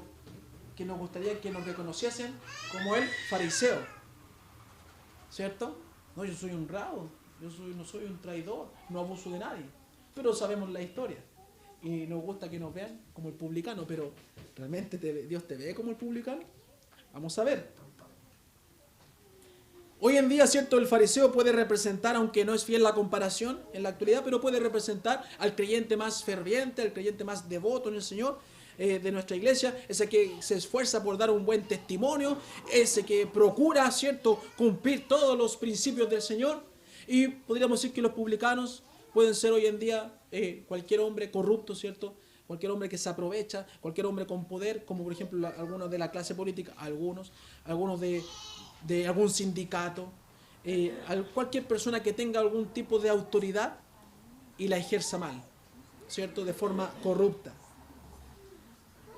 gustaría que nos reconociesen como el fariseo, ¿cierto? No, yo soy honrado, no soy un traidor, no abuso de nadie, pero sabemos la historia. Y nos gusta que nos vean como el publicano, pero ¿realmente Dios te ve como el publicano? Vamos a ver. Hoy en día, ¿cierto?, el fariseo puede representar, aunque no es fiel la comparación en la actualidad, pero puede representar al creyente más ferviente, al creyente más devoto en el Señor de nuestra iglesia, ese que se esfuerza por dar un buen testimonio, ese que procura, ¿cierto?, cumplir todos los principios del Señor. Y podríamos decir que los publicanos pueden ser hoy en día cualquier hombre corrupto, ¿cierto? Cualquier hombre que se aprovecha, cualquier hombre con poder, como por ejemplo algunos de la clase política, algunos de algún sindicato, cualquier persona que tenga algún tipo de autoridad y la ejerza mal, ¿cierto?, de forma corrupta.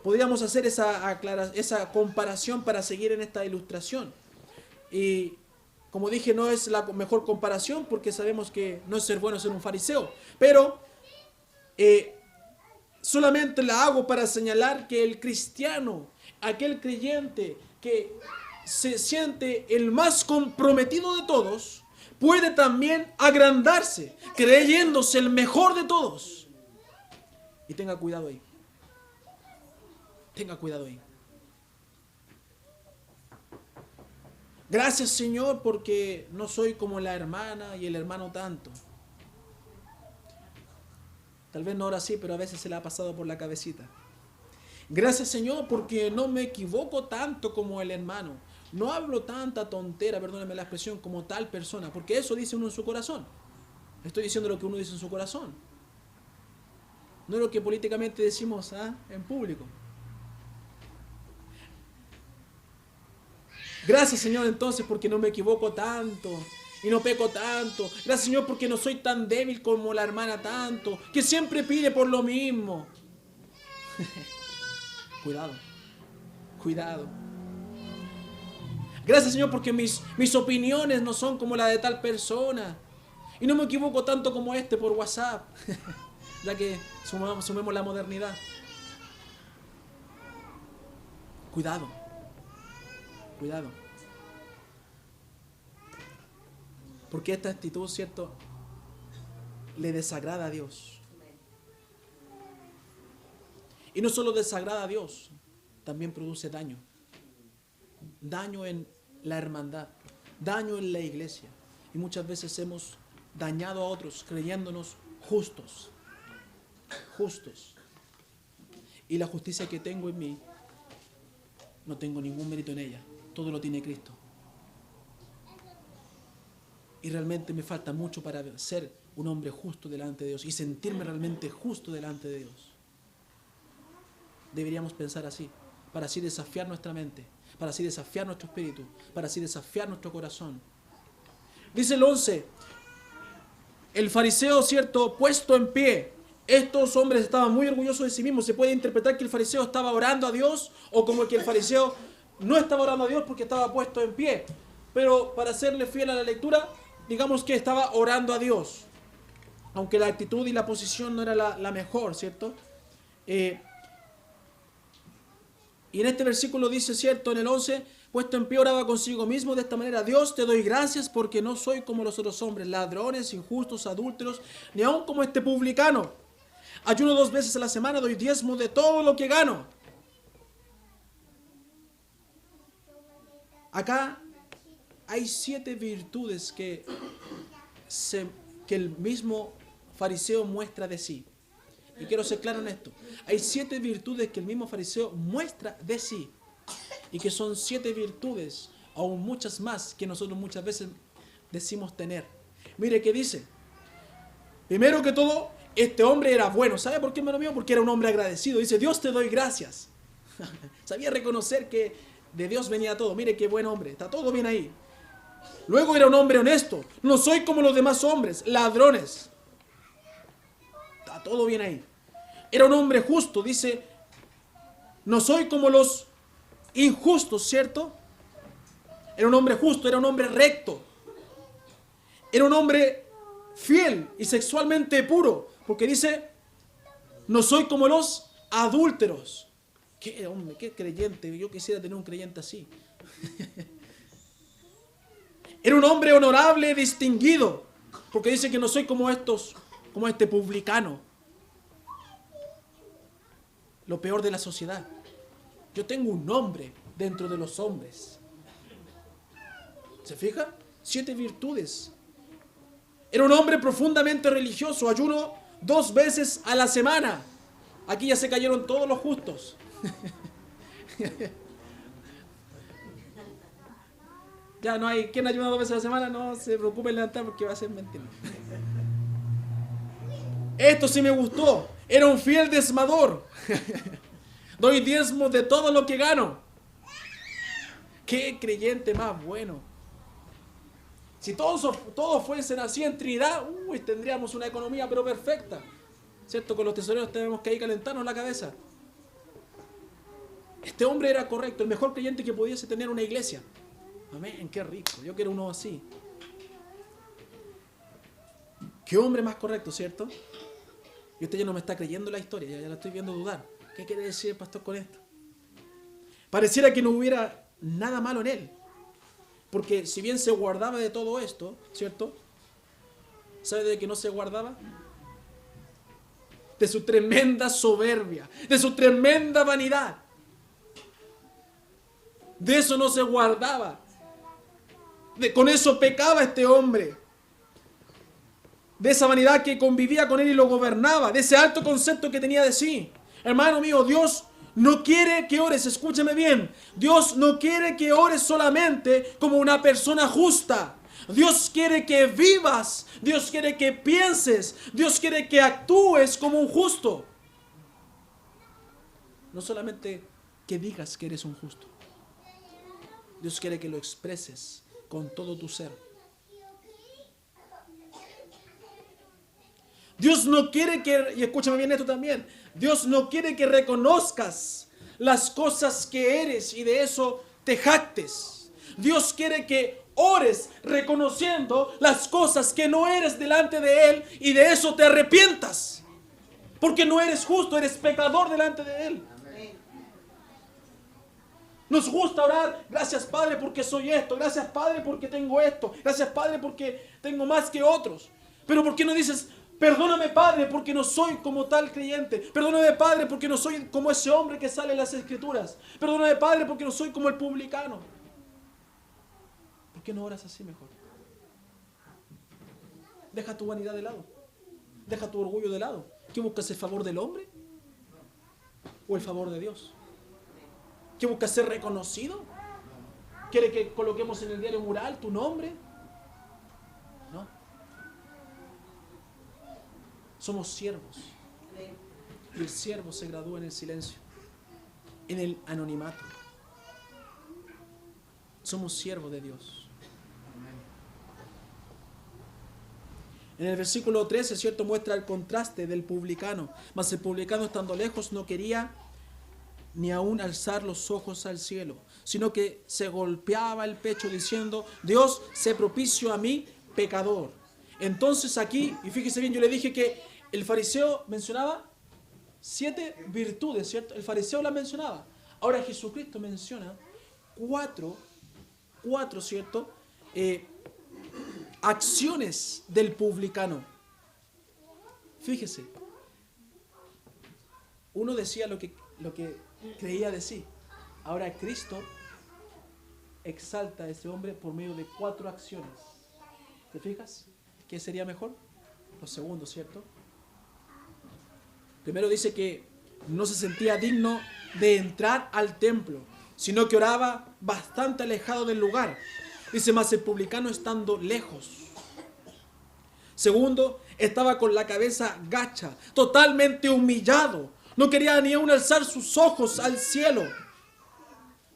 Podríamos hacer esa comparación para seguir en esta ilustración. Y como dije, no es la mejor comparación porque sabemos que no es ser bueno ser un fariseo, pero solamente la hago para señalar que el cristiano, aquel creyente que se siente el más comprometido de todos, puede también agrandarse, creyéndose el mejor de todos. Y tenga cuidado ahí. Tenga cuidado ahí. Gracias, Señor, porque no soy como la hermana y el hermano tanto. Tal vez no ahora sí, pero a veces se le ha pasado por la cabecita. Gracias, Señor, porque no me equivoco tanto como el hermano. No hablo tanta tontera, perdóname la expresión, como tal persona, porque eso dice uno en su corazón. Estoy diciendo lo que uno dice en su corazón. No lo que políticamente decimos en público. Gracias, Señor, entonces, porque no me equivoco tanto y no peco tanto. Gracias, Señor, porque no soy tan débil como la hermana tanto, que siempre pide por lo mismo. Cuidado, cuidado. Gracias, Señor, porque mis opiniones no son como la de tal persona. Y no me equivoco tanto como este por WhatsApp. Ya que sumemos la modernidad. Cuidado. Cuidado. Porque esta actitud, ¿cierto?, le desagrada a Dios. Y no solo desagrada a Dios, también produce daño. Daño en la hermandad, daño en la iglesia. Y muchas veces hemos dañado a otros creyéndonos justos. Justos. Y la justicia que tengo en mí, no tengo ningún mérito en ella. Todo lo tiene Cristo. Y realmente me falta mucho para ser un hombre justo delante de Dios y sentirme realmente justo delante de Dios. Deberíamos pensar así, para así desafiar nuestra mente, para así desafiar nuestro espíritu, para así desafiar nuestro corazón. Dice el 11, el fariseo, ¿cierto?, puesto en pie. Estos hombres estaban muy orgullosos de sí mismos. Se puede interpretar que el fariseo estaba orando a Dios o como que el fariseo no estaba orando a Dios porque estaba puesto en pie. Pero para serle fiel a la lectura, digamos que estaba orando a Dios. Aunque la actitud y la posición no era la mejor, ¿cierto? Y en este versículo dice, cierto, en el 11, puesto en pie oraba consigo mismo de esta manera: Dios, te doy gracias porque no soy como los otros hombres, ladrones, injustos, adúlteros, ni aun como este publicano. Ayuno 2 veces a la semana, doy diezmo de todo lo que gano. Acá hay 7 virtudes que el mismo fariseo muestra de sí. Y quiero ser claro en esto. Hay 7 virtudes que el mismo fariseo muestra de sí. Y que son 7 virtudes, aún muchas más, que nosotros muchas veces decimos tener. Mire qué dice. Primero que todo, este hombre era bueno. ¿Sabe por qué, hermano mío? Porque era un hombre agradecido. Dice, Dios, te doy gracias. Sabía reconocer que de Dios venía todo. Mire qué buen hombre. Está todo bien ahí. Luego era un hombre honesto. No soy como los demás hombres, ladrones. Está todo bien ahí. Era un hombre justo. Dice, no soy como los injustos, ¿cierto? Era un hombre justo, era un hombre recto. Era un hombre fiel y sexualmente puro. Porque dice, no soy como los adúlteros. Qué hombre, qué creyente. Yo quisiera tener un creyente así. Era un hombre honorable, distinguido. Porque dice que no soy como este publicano. Lo peor de la sociedad. Yo tengo un nombre dentro de los hombres. ¿Se fija? 7 virtudes. Era un hombre profundamente religioso. Ayuno 2 veces a la semana. Aquí ya se cayeron todos los justos. Ya no hay quien ayuna 2 veces a la semana. No se preocupe en levantar porque va a ser mentira. Esto sí me gustó. Era un fiel diezmador. Doy diezmo de todo lo que gano. Qué creyente más bueno. Si todos fuesen así en Trinidad, tendríamos una economía pero perfecta. ¿Cierto? Con los tesoreros tenemos que ahí calentarnos la cabeza. Este hombre era correcto, el mejor creyente que pudiese tener una iglesia. Amén, qué rico. Yo quiero uno así. Qué hombre más correcto, ¿cierto? Y usted ya no me está creyendo la historia, ya la estoy viendo dudar. ¿Qué quiere decir el pastor con esto? Pareciera que no hubiera nada malo en él. Porque si bien se guardaba de todo esto, ¿cierto? ¿Sabe de qué no se guardaba? De su tremenda soberbia, de su tremenda vanidad. De eso no se guardaba. Con eso pecaba este hombre. De esa vanidad que convivía con él y lo gobernaba. De ese alto concepto que tenía de sí. Hermano mío, Dios no quiere que ores, escúchame bien. Dios no quiere que ores solamente como una persona justa. Dios quiere que vivas. Dios quiere que pienses. Dios quiere que actúes como un justo. No solamente que digas que eres un justo. Dios quiere que lo expreses con todo tu ser. Dios no quiere que, y escúchame bien esto también, Dios no quiere que reconozcas las cosas que eres y de eso te jactes. Dios quiere que ores reconociendo las cosas que no eres delante de Él y de eso te arrepientas. Porque no eres justo, eres pecador delante de Él. Nos gusta orar, gracias Padre porque soy esto, gracias Padre porque tengo esto, gracias Padre porque tengo más que otros. Pero ¿por qué no dices, perdóname Padre porque no soy como tal creyente? Perdóname Padre porque no soy como ese hombre que sale en las Escrituras. Perdóname Padre porque no soy como el publicano. ¿Por qué no oras así mejor? Deja tu vanidad de lado. Deja tu orgullo de lado. ¿Qué buscas, el favor del hombre o el favor de Dios? ¿Qué buscas, ser reconocido? ¿Quiere que coloquemos en el diario mural tu nombre? No. Somos siervos. Y el siervo se gradúa en el silencio, en el anonimato. Somos siervos de Dios. En el versículo 13, ¿cierto?, muestra el contraste del publicano. Mas el publicano, estando lejos, no quería ni aún alzar los ojos al cielo, sino que se golpeaba el pecho diciendo, Dios, sé propicio a mí, pecador. Entonces aquí, y fíjese bien, yo le dije que el fariseo mencionaba 7 virtudes, ¿cierto? El fariseo las mencionaba. Ahora Jesucristo menciona cuatro, ¿cierto? Acciones del publicano. Fíjese, uno decía lo que creía decir. Ahora Cristo exalta a ese hombre por medio de 4 acciones. ¿Te fijas? ¿Qué sería mejor? Lo segundo, ¿cierto? Primero dice que no se sentía digno de entrar al templo, sino que oraba bastante alejado del lugar. Dice, más el publicano estando lejos. Segundo, estaba con la cabeza gacha, totalmente humillado. No quería ni aún alzar sus ojos al cielo.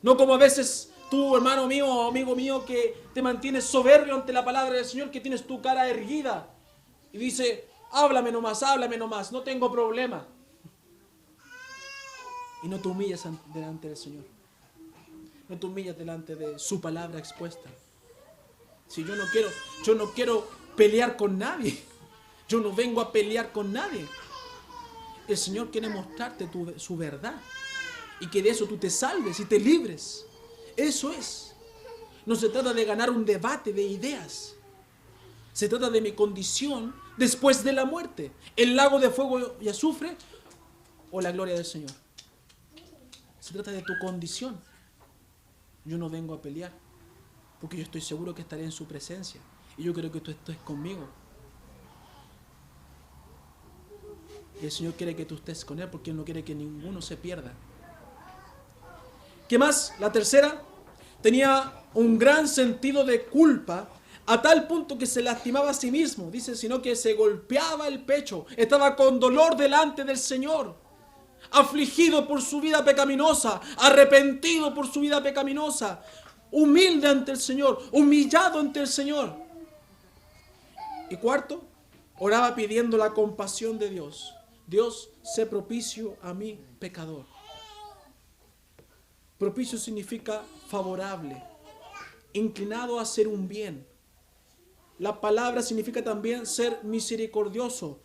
No como a veces tú, hermano mío o amigo mío, que te mantienes soberbio ante la palabra del Señor, que tienes tu cara erguida y dice, háblame nomás, no tengo problema. Y no te humillas delante del Señor. No te humillas delante de su palabra expuesta. Si yo no quiero pelear con nadie. Yo no vengo a pelear con nadie. El Señor quiere mostrarte su verdad. Y que de eso tú te salves y te libres. Eso es. No se trata de ganar un debate de ideas. Se trata de mi condición después de la muerte. El lago de fuego y azufre o la gloria del Señor. Se trata de tu condición. Yo no vengo a pelear. Porque yo estoy seguro que estaré en su presencia. Y yo quiero que tú estés conmigo. Y el Señor quiere que tú estés con Él porque Él no quiere que ninguno se pierda. ¿Qué más? La tercera, tenía un gran sentido de culpa a tal punto que se lastimaba a sí mismo. Dice, sino que se golpeaba el pecho. Estaba con dolor delante del Señor. Afligido por su vida pecaminosa. Arrepentido por su vida pecaminosa. Humilde ante el Señor. Humillado ante el Señor. Y cuarto, oraba pidiendo la compasión de Dios. Dios, sé propicio a mi pecador. Propicio significa favorable, inclinado a hacer un bien. La palabra significa también ser misericordioso,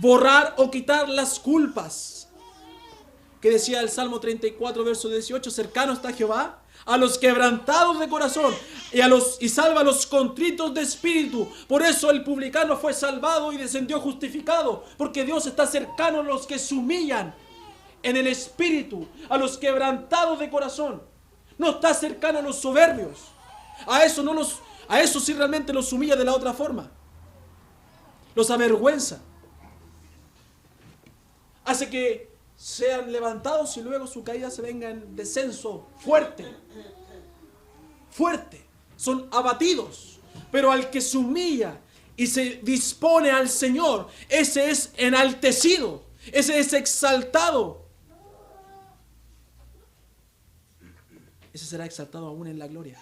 borrar o quitar las culpas. Que decía el Salmo 34, verso 18, cercano está Jehová a los quebrantados de corazón y salva a los contritos de espíritu. Por eso el publicano fue salvado y descendió justificado, porque Dios está cercano a los que se humillan en el espíritu, a los quebrantados de corazón. No está cercano a los soberbios. A eso sí realmente los humilla de la otra forma. Los avergüenza. Hace que sean levantados y luego su caída se venga en descenso fuerte. Fuerte. Son abatidos. Pero al que se humilla y se dispone al Señor, ese es enaltecido. Ese es exaltado. Ese será exaltado aún en la gloria.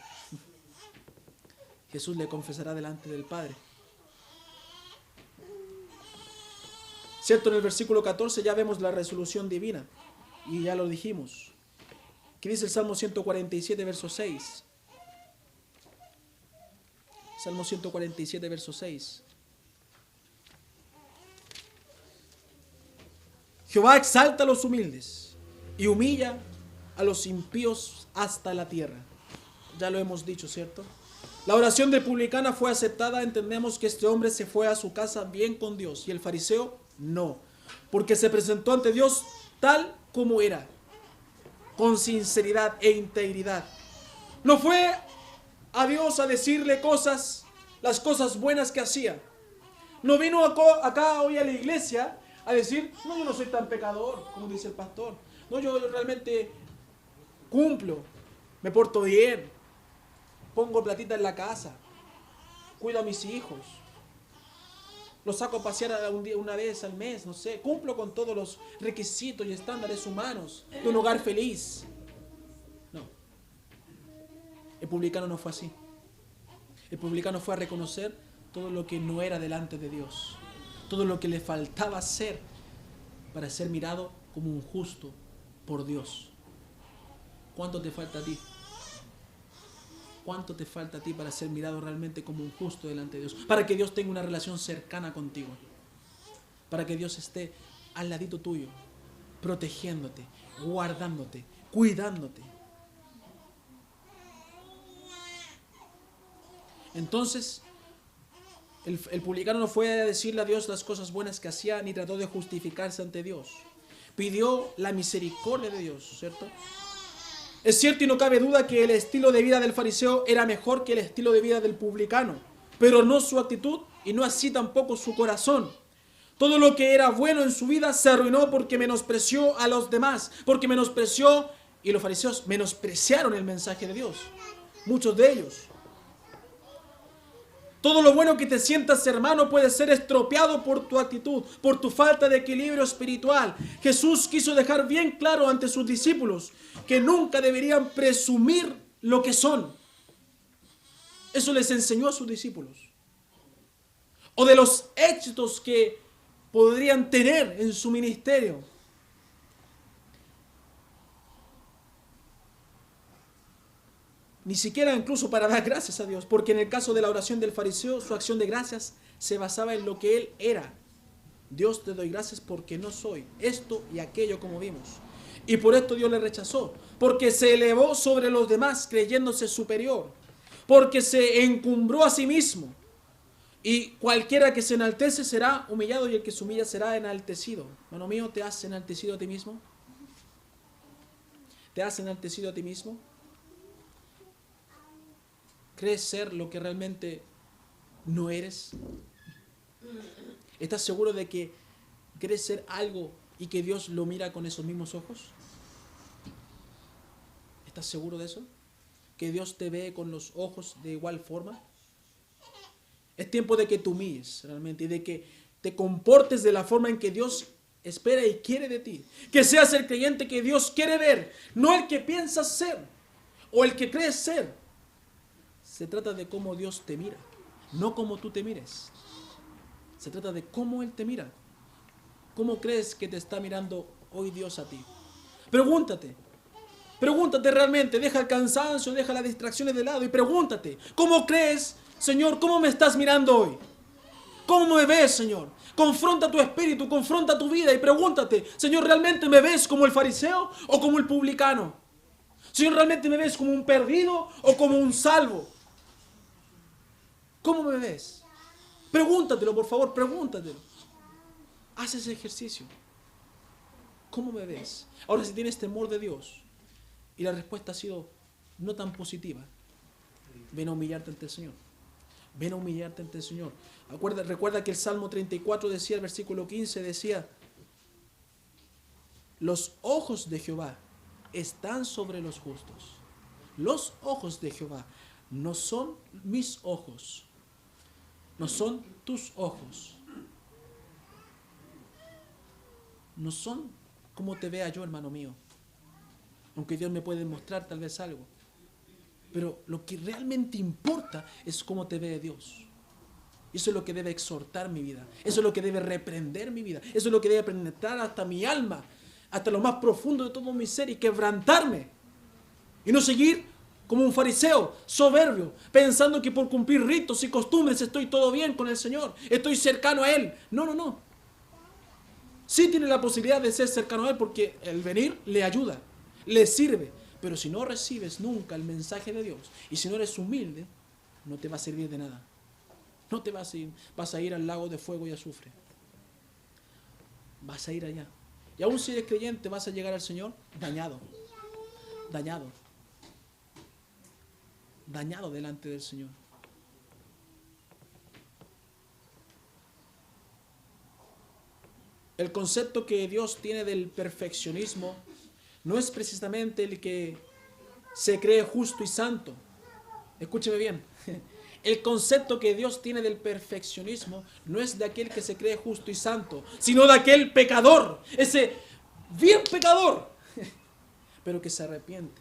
Jesús le confesará delante del Padre. Cierto, en el versículo 14 ya vemos la resolución divina. Y ya lo dijimos. ¿Qué dice el Salmo 147, verso 6? Salmo 147, verso 6. Jehová exalta a los humildes y humilla a los impíos hasta la tierra. Ya lo hemos dicho, ¿cierto? La oración del publicano fue aceptada. Entendemos que este hombre se fue a su casa bien con Dios y el fariseo no, porque se presentó ante Dios tal como era, con sinceridad e integridad. No fue a Dios a decirle las cosas buenas que hacía. No vino acá hoy a la iglesia a decir, no, yo no soy tan pecador como dice el pastor. No, yo realmente cumplo, me porto bien, pongo platita en la casa, cuido a mis hijos, los saco a pasear una vez al mes, no sé, cumplo con todos los requisitos y estándares humanos de un hogar feliz. No, el publicano no fue así. El publicano fue a reconocer todo lo que no era delante de Dios, todo lo que le faltaba hacer para ser mirado como un justo por Dios. ¿Cuánto te falta a ti? ¿Cuánto te falta a ti para ser mirado realmente como un justo delante de Dios? Para que Dios tenga una relación cercana contigo. Para que Dios esté al ladito tuyo, protegiéndote, guardándote, cuidándote. Entonces, el publicano no fue a decirle a Dios las cosas buenas que hacía, ni trató de justificarse ante Dios. Pidió la misericordia de Dios, ¿cierto? Es cierto y no cabe duda que el estilo de vida del fariseo era mejor que el estilo de vida del publicano, pero no su actitud y no así tampoco su corazón. Todo lo que era bueno en su vida se arruinó porque menospreció a los demás, porque menospreció, y los fariseos menospreciaron el mensaje de Dios, muchos de ellos. Todo lo bueno que te sientas, hermano, puede ser estropeado por tu actitud, por tu falta de equilibrio espiritual. Jesús quiso dejar bien claro ante sus discípulos que nunca deberían presumir lo que son. Eso les enseñó a sus discípulos. O de los éxitos que podrían tener en su ministerio. Ni siquiera incluso para dar gracias a Dios, porque en el caso de la oración del fariseo, su acción de gracias se basaba en lo que él era. Dios, te doy gracias porque no soy esto y aquello, como vimos. Y por esto Dios le rechazó, porque se elevó sobre los demás creyéndose superior, porque se encumbró a sí mismo. Y cualquiera que se enaltece será humillado y el que se humilla será enaltecido. Hermano mío, ¿te has enaltecido a ti mismo? ¿Te has enaltecido a ti mismo? ¿Crees ser lo que realmente no eres? ¿Estás seguro de que crees ser algo y que Dios lo mira con esos mismos ojos? ¿Estás seguro de eso? ¿Que Dios te ve con los ojos de igual forma? Es tiempo de que te humilles realmente y de que te comportes de la forma en que Dios espera y quiere de ti. Que seas el creyente que Dios quiere ver, no el que piensas ser o el que crees ser. Se trata de cómo Dios te mira, no cómo tú te mires. Se trata de cómo Él te mira. ¿Cómo crees que te está mirando hoy Dios a ti? Pregúntate realmente, deja el cansancio, deja las distracciones de lado y pregúntate, ¿cómo crees, Señor, cómo me estás mirando hoy? ¿Cómo me ves, Señor? Confronta tu espíritu, confronta tu vida y pregúntate, Señor, ¿realmente me ves como el fariseo o como el publicano? Señor, ¿realmente me ves como un perdido o como un salvo? ¿Cómo me ves? Pregúntatelo, por favor, pregúntatelo. Haz ese ejercicio. ¿Cómo me ves? Ahora, si tienes temor de Dios y la respuesta ha sido no tan positiva, ven a humillarte ante el Señor. Ven a humillarte ante el Señor. Recuerda que el Salmo 34 decía, el versículo 15 decía, los ojos de Jehová están sobre los justos. Los ojos de Jehová no son mis ojos. No son tus ojos. No son como te vea yo, hermano mío. Aunque Dios me puede mostrar tal vez algo. Pero lo que realmente importa es cómo te ve Dios. Eso es lo que debe exhortar mi vida. Eso es lo que debe reprender mi vida. Eso es lo que debe penetrar hasta mi alma, hasta lo más profundo de todo mi ser y quebrantarme. Y no seguir como un fariseo soberbio, pensando que por cumplir ritos y costumbres estoy todo bien con el Señor, estoy cercano a Él. No. Sí tiene la posibilidad de ser cercano a Él porque el venir le ayuda, le sirve. Pero si no recibes nunca el mensaje de Dios y si no eres humilde, no te va a servir de nada. No te vas a ir al lago de fuego y azufre. Vas a ir allá. Y aún si eres creyente, vas a llegar al Señor dañado delante del Señor. El concepto que Dios tiene del perfeccionismo no es precisamente el que se cree justo y santo. Escúcheme bien. El concepto que Dios tiene del perfeccionismo no es de aquel que se cree justo y santo, sino de aquel pecador, ese bien pecador, pero que se arrepiente.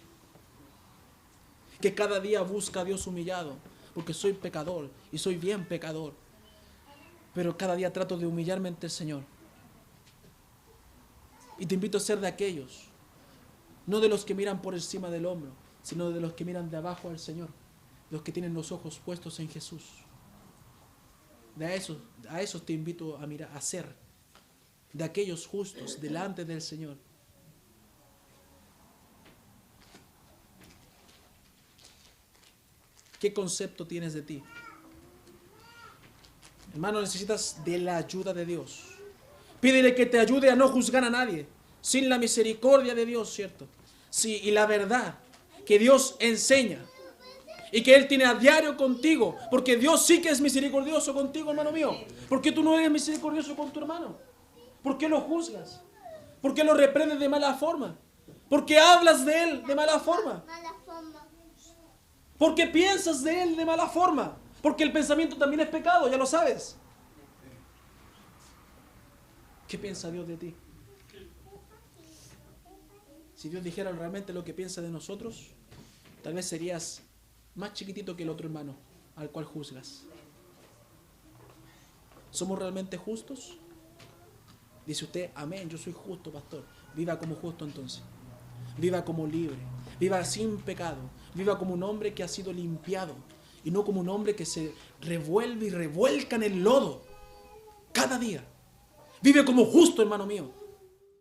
Que cada día busca a Dios humillado, porque soy pecador y soy bien pecador. Pero cada día trato de humillarme ante el Señor. Y te invito a ser de aquellos, no de los que miran por encima del hombro, sino de los que miran de abajo al Señor, los que tienen los ojos puestos en Jesús. A esos te invito a mirar, a ser de aquellos justos delante del Señor. ¿Qué concepto tienes de ti? Hermano, necesitas de la ayuda de Dios. Pídele que te ayude a no juzgar a nadie. Sin la misericordia de Dios, ¿cierto? Sí, y la verdad que Dios enseña. Y que Él tiene a diario contigo. Porque Dios sí que es misericordioso contigo, hermano mío. ¿Por qué tú no eres misericordioso con tu hermano? ¿Por qué lo juzgas? ¿Por qué lo reprendes de mala forma? ¿Por qué hablas de él de mala forma? ¿Por qué piensas de él de mala forma? Porque el pensamiento también es pecado, ya lo sabes. ¿Qué piensa Dios de ti? Si Dios dijera realmente lo que piensa de nosotros, tal vez serías más chiquitito que el otro hermano al cual juzgas. ¿Somos realmente justos? Dice usted, amén, yo soy justo, pastor. Viva como justo entonces. Viva como libre. Viva sin pecado. Viva como un hombre que ha sido limpiado. Y no como un hombre que se revuelve y revuelca en el lodo cada día. Vive como justo, hermano mío.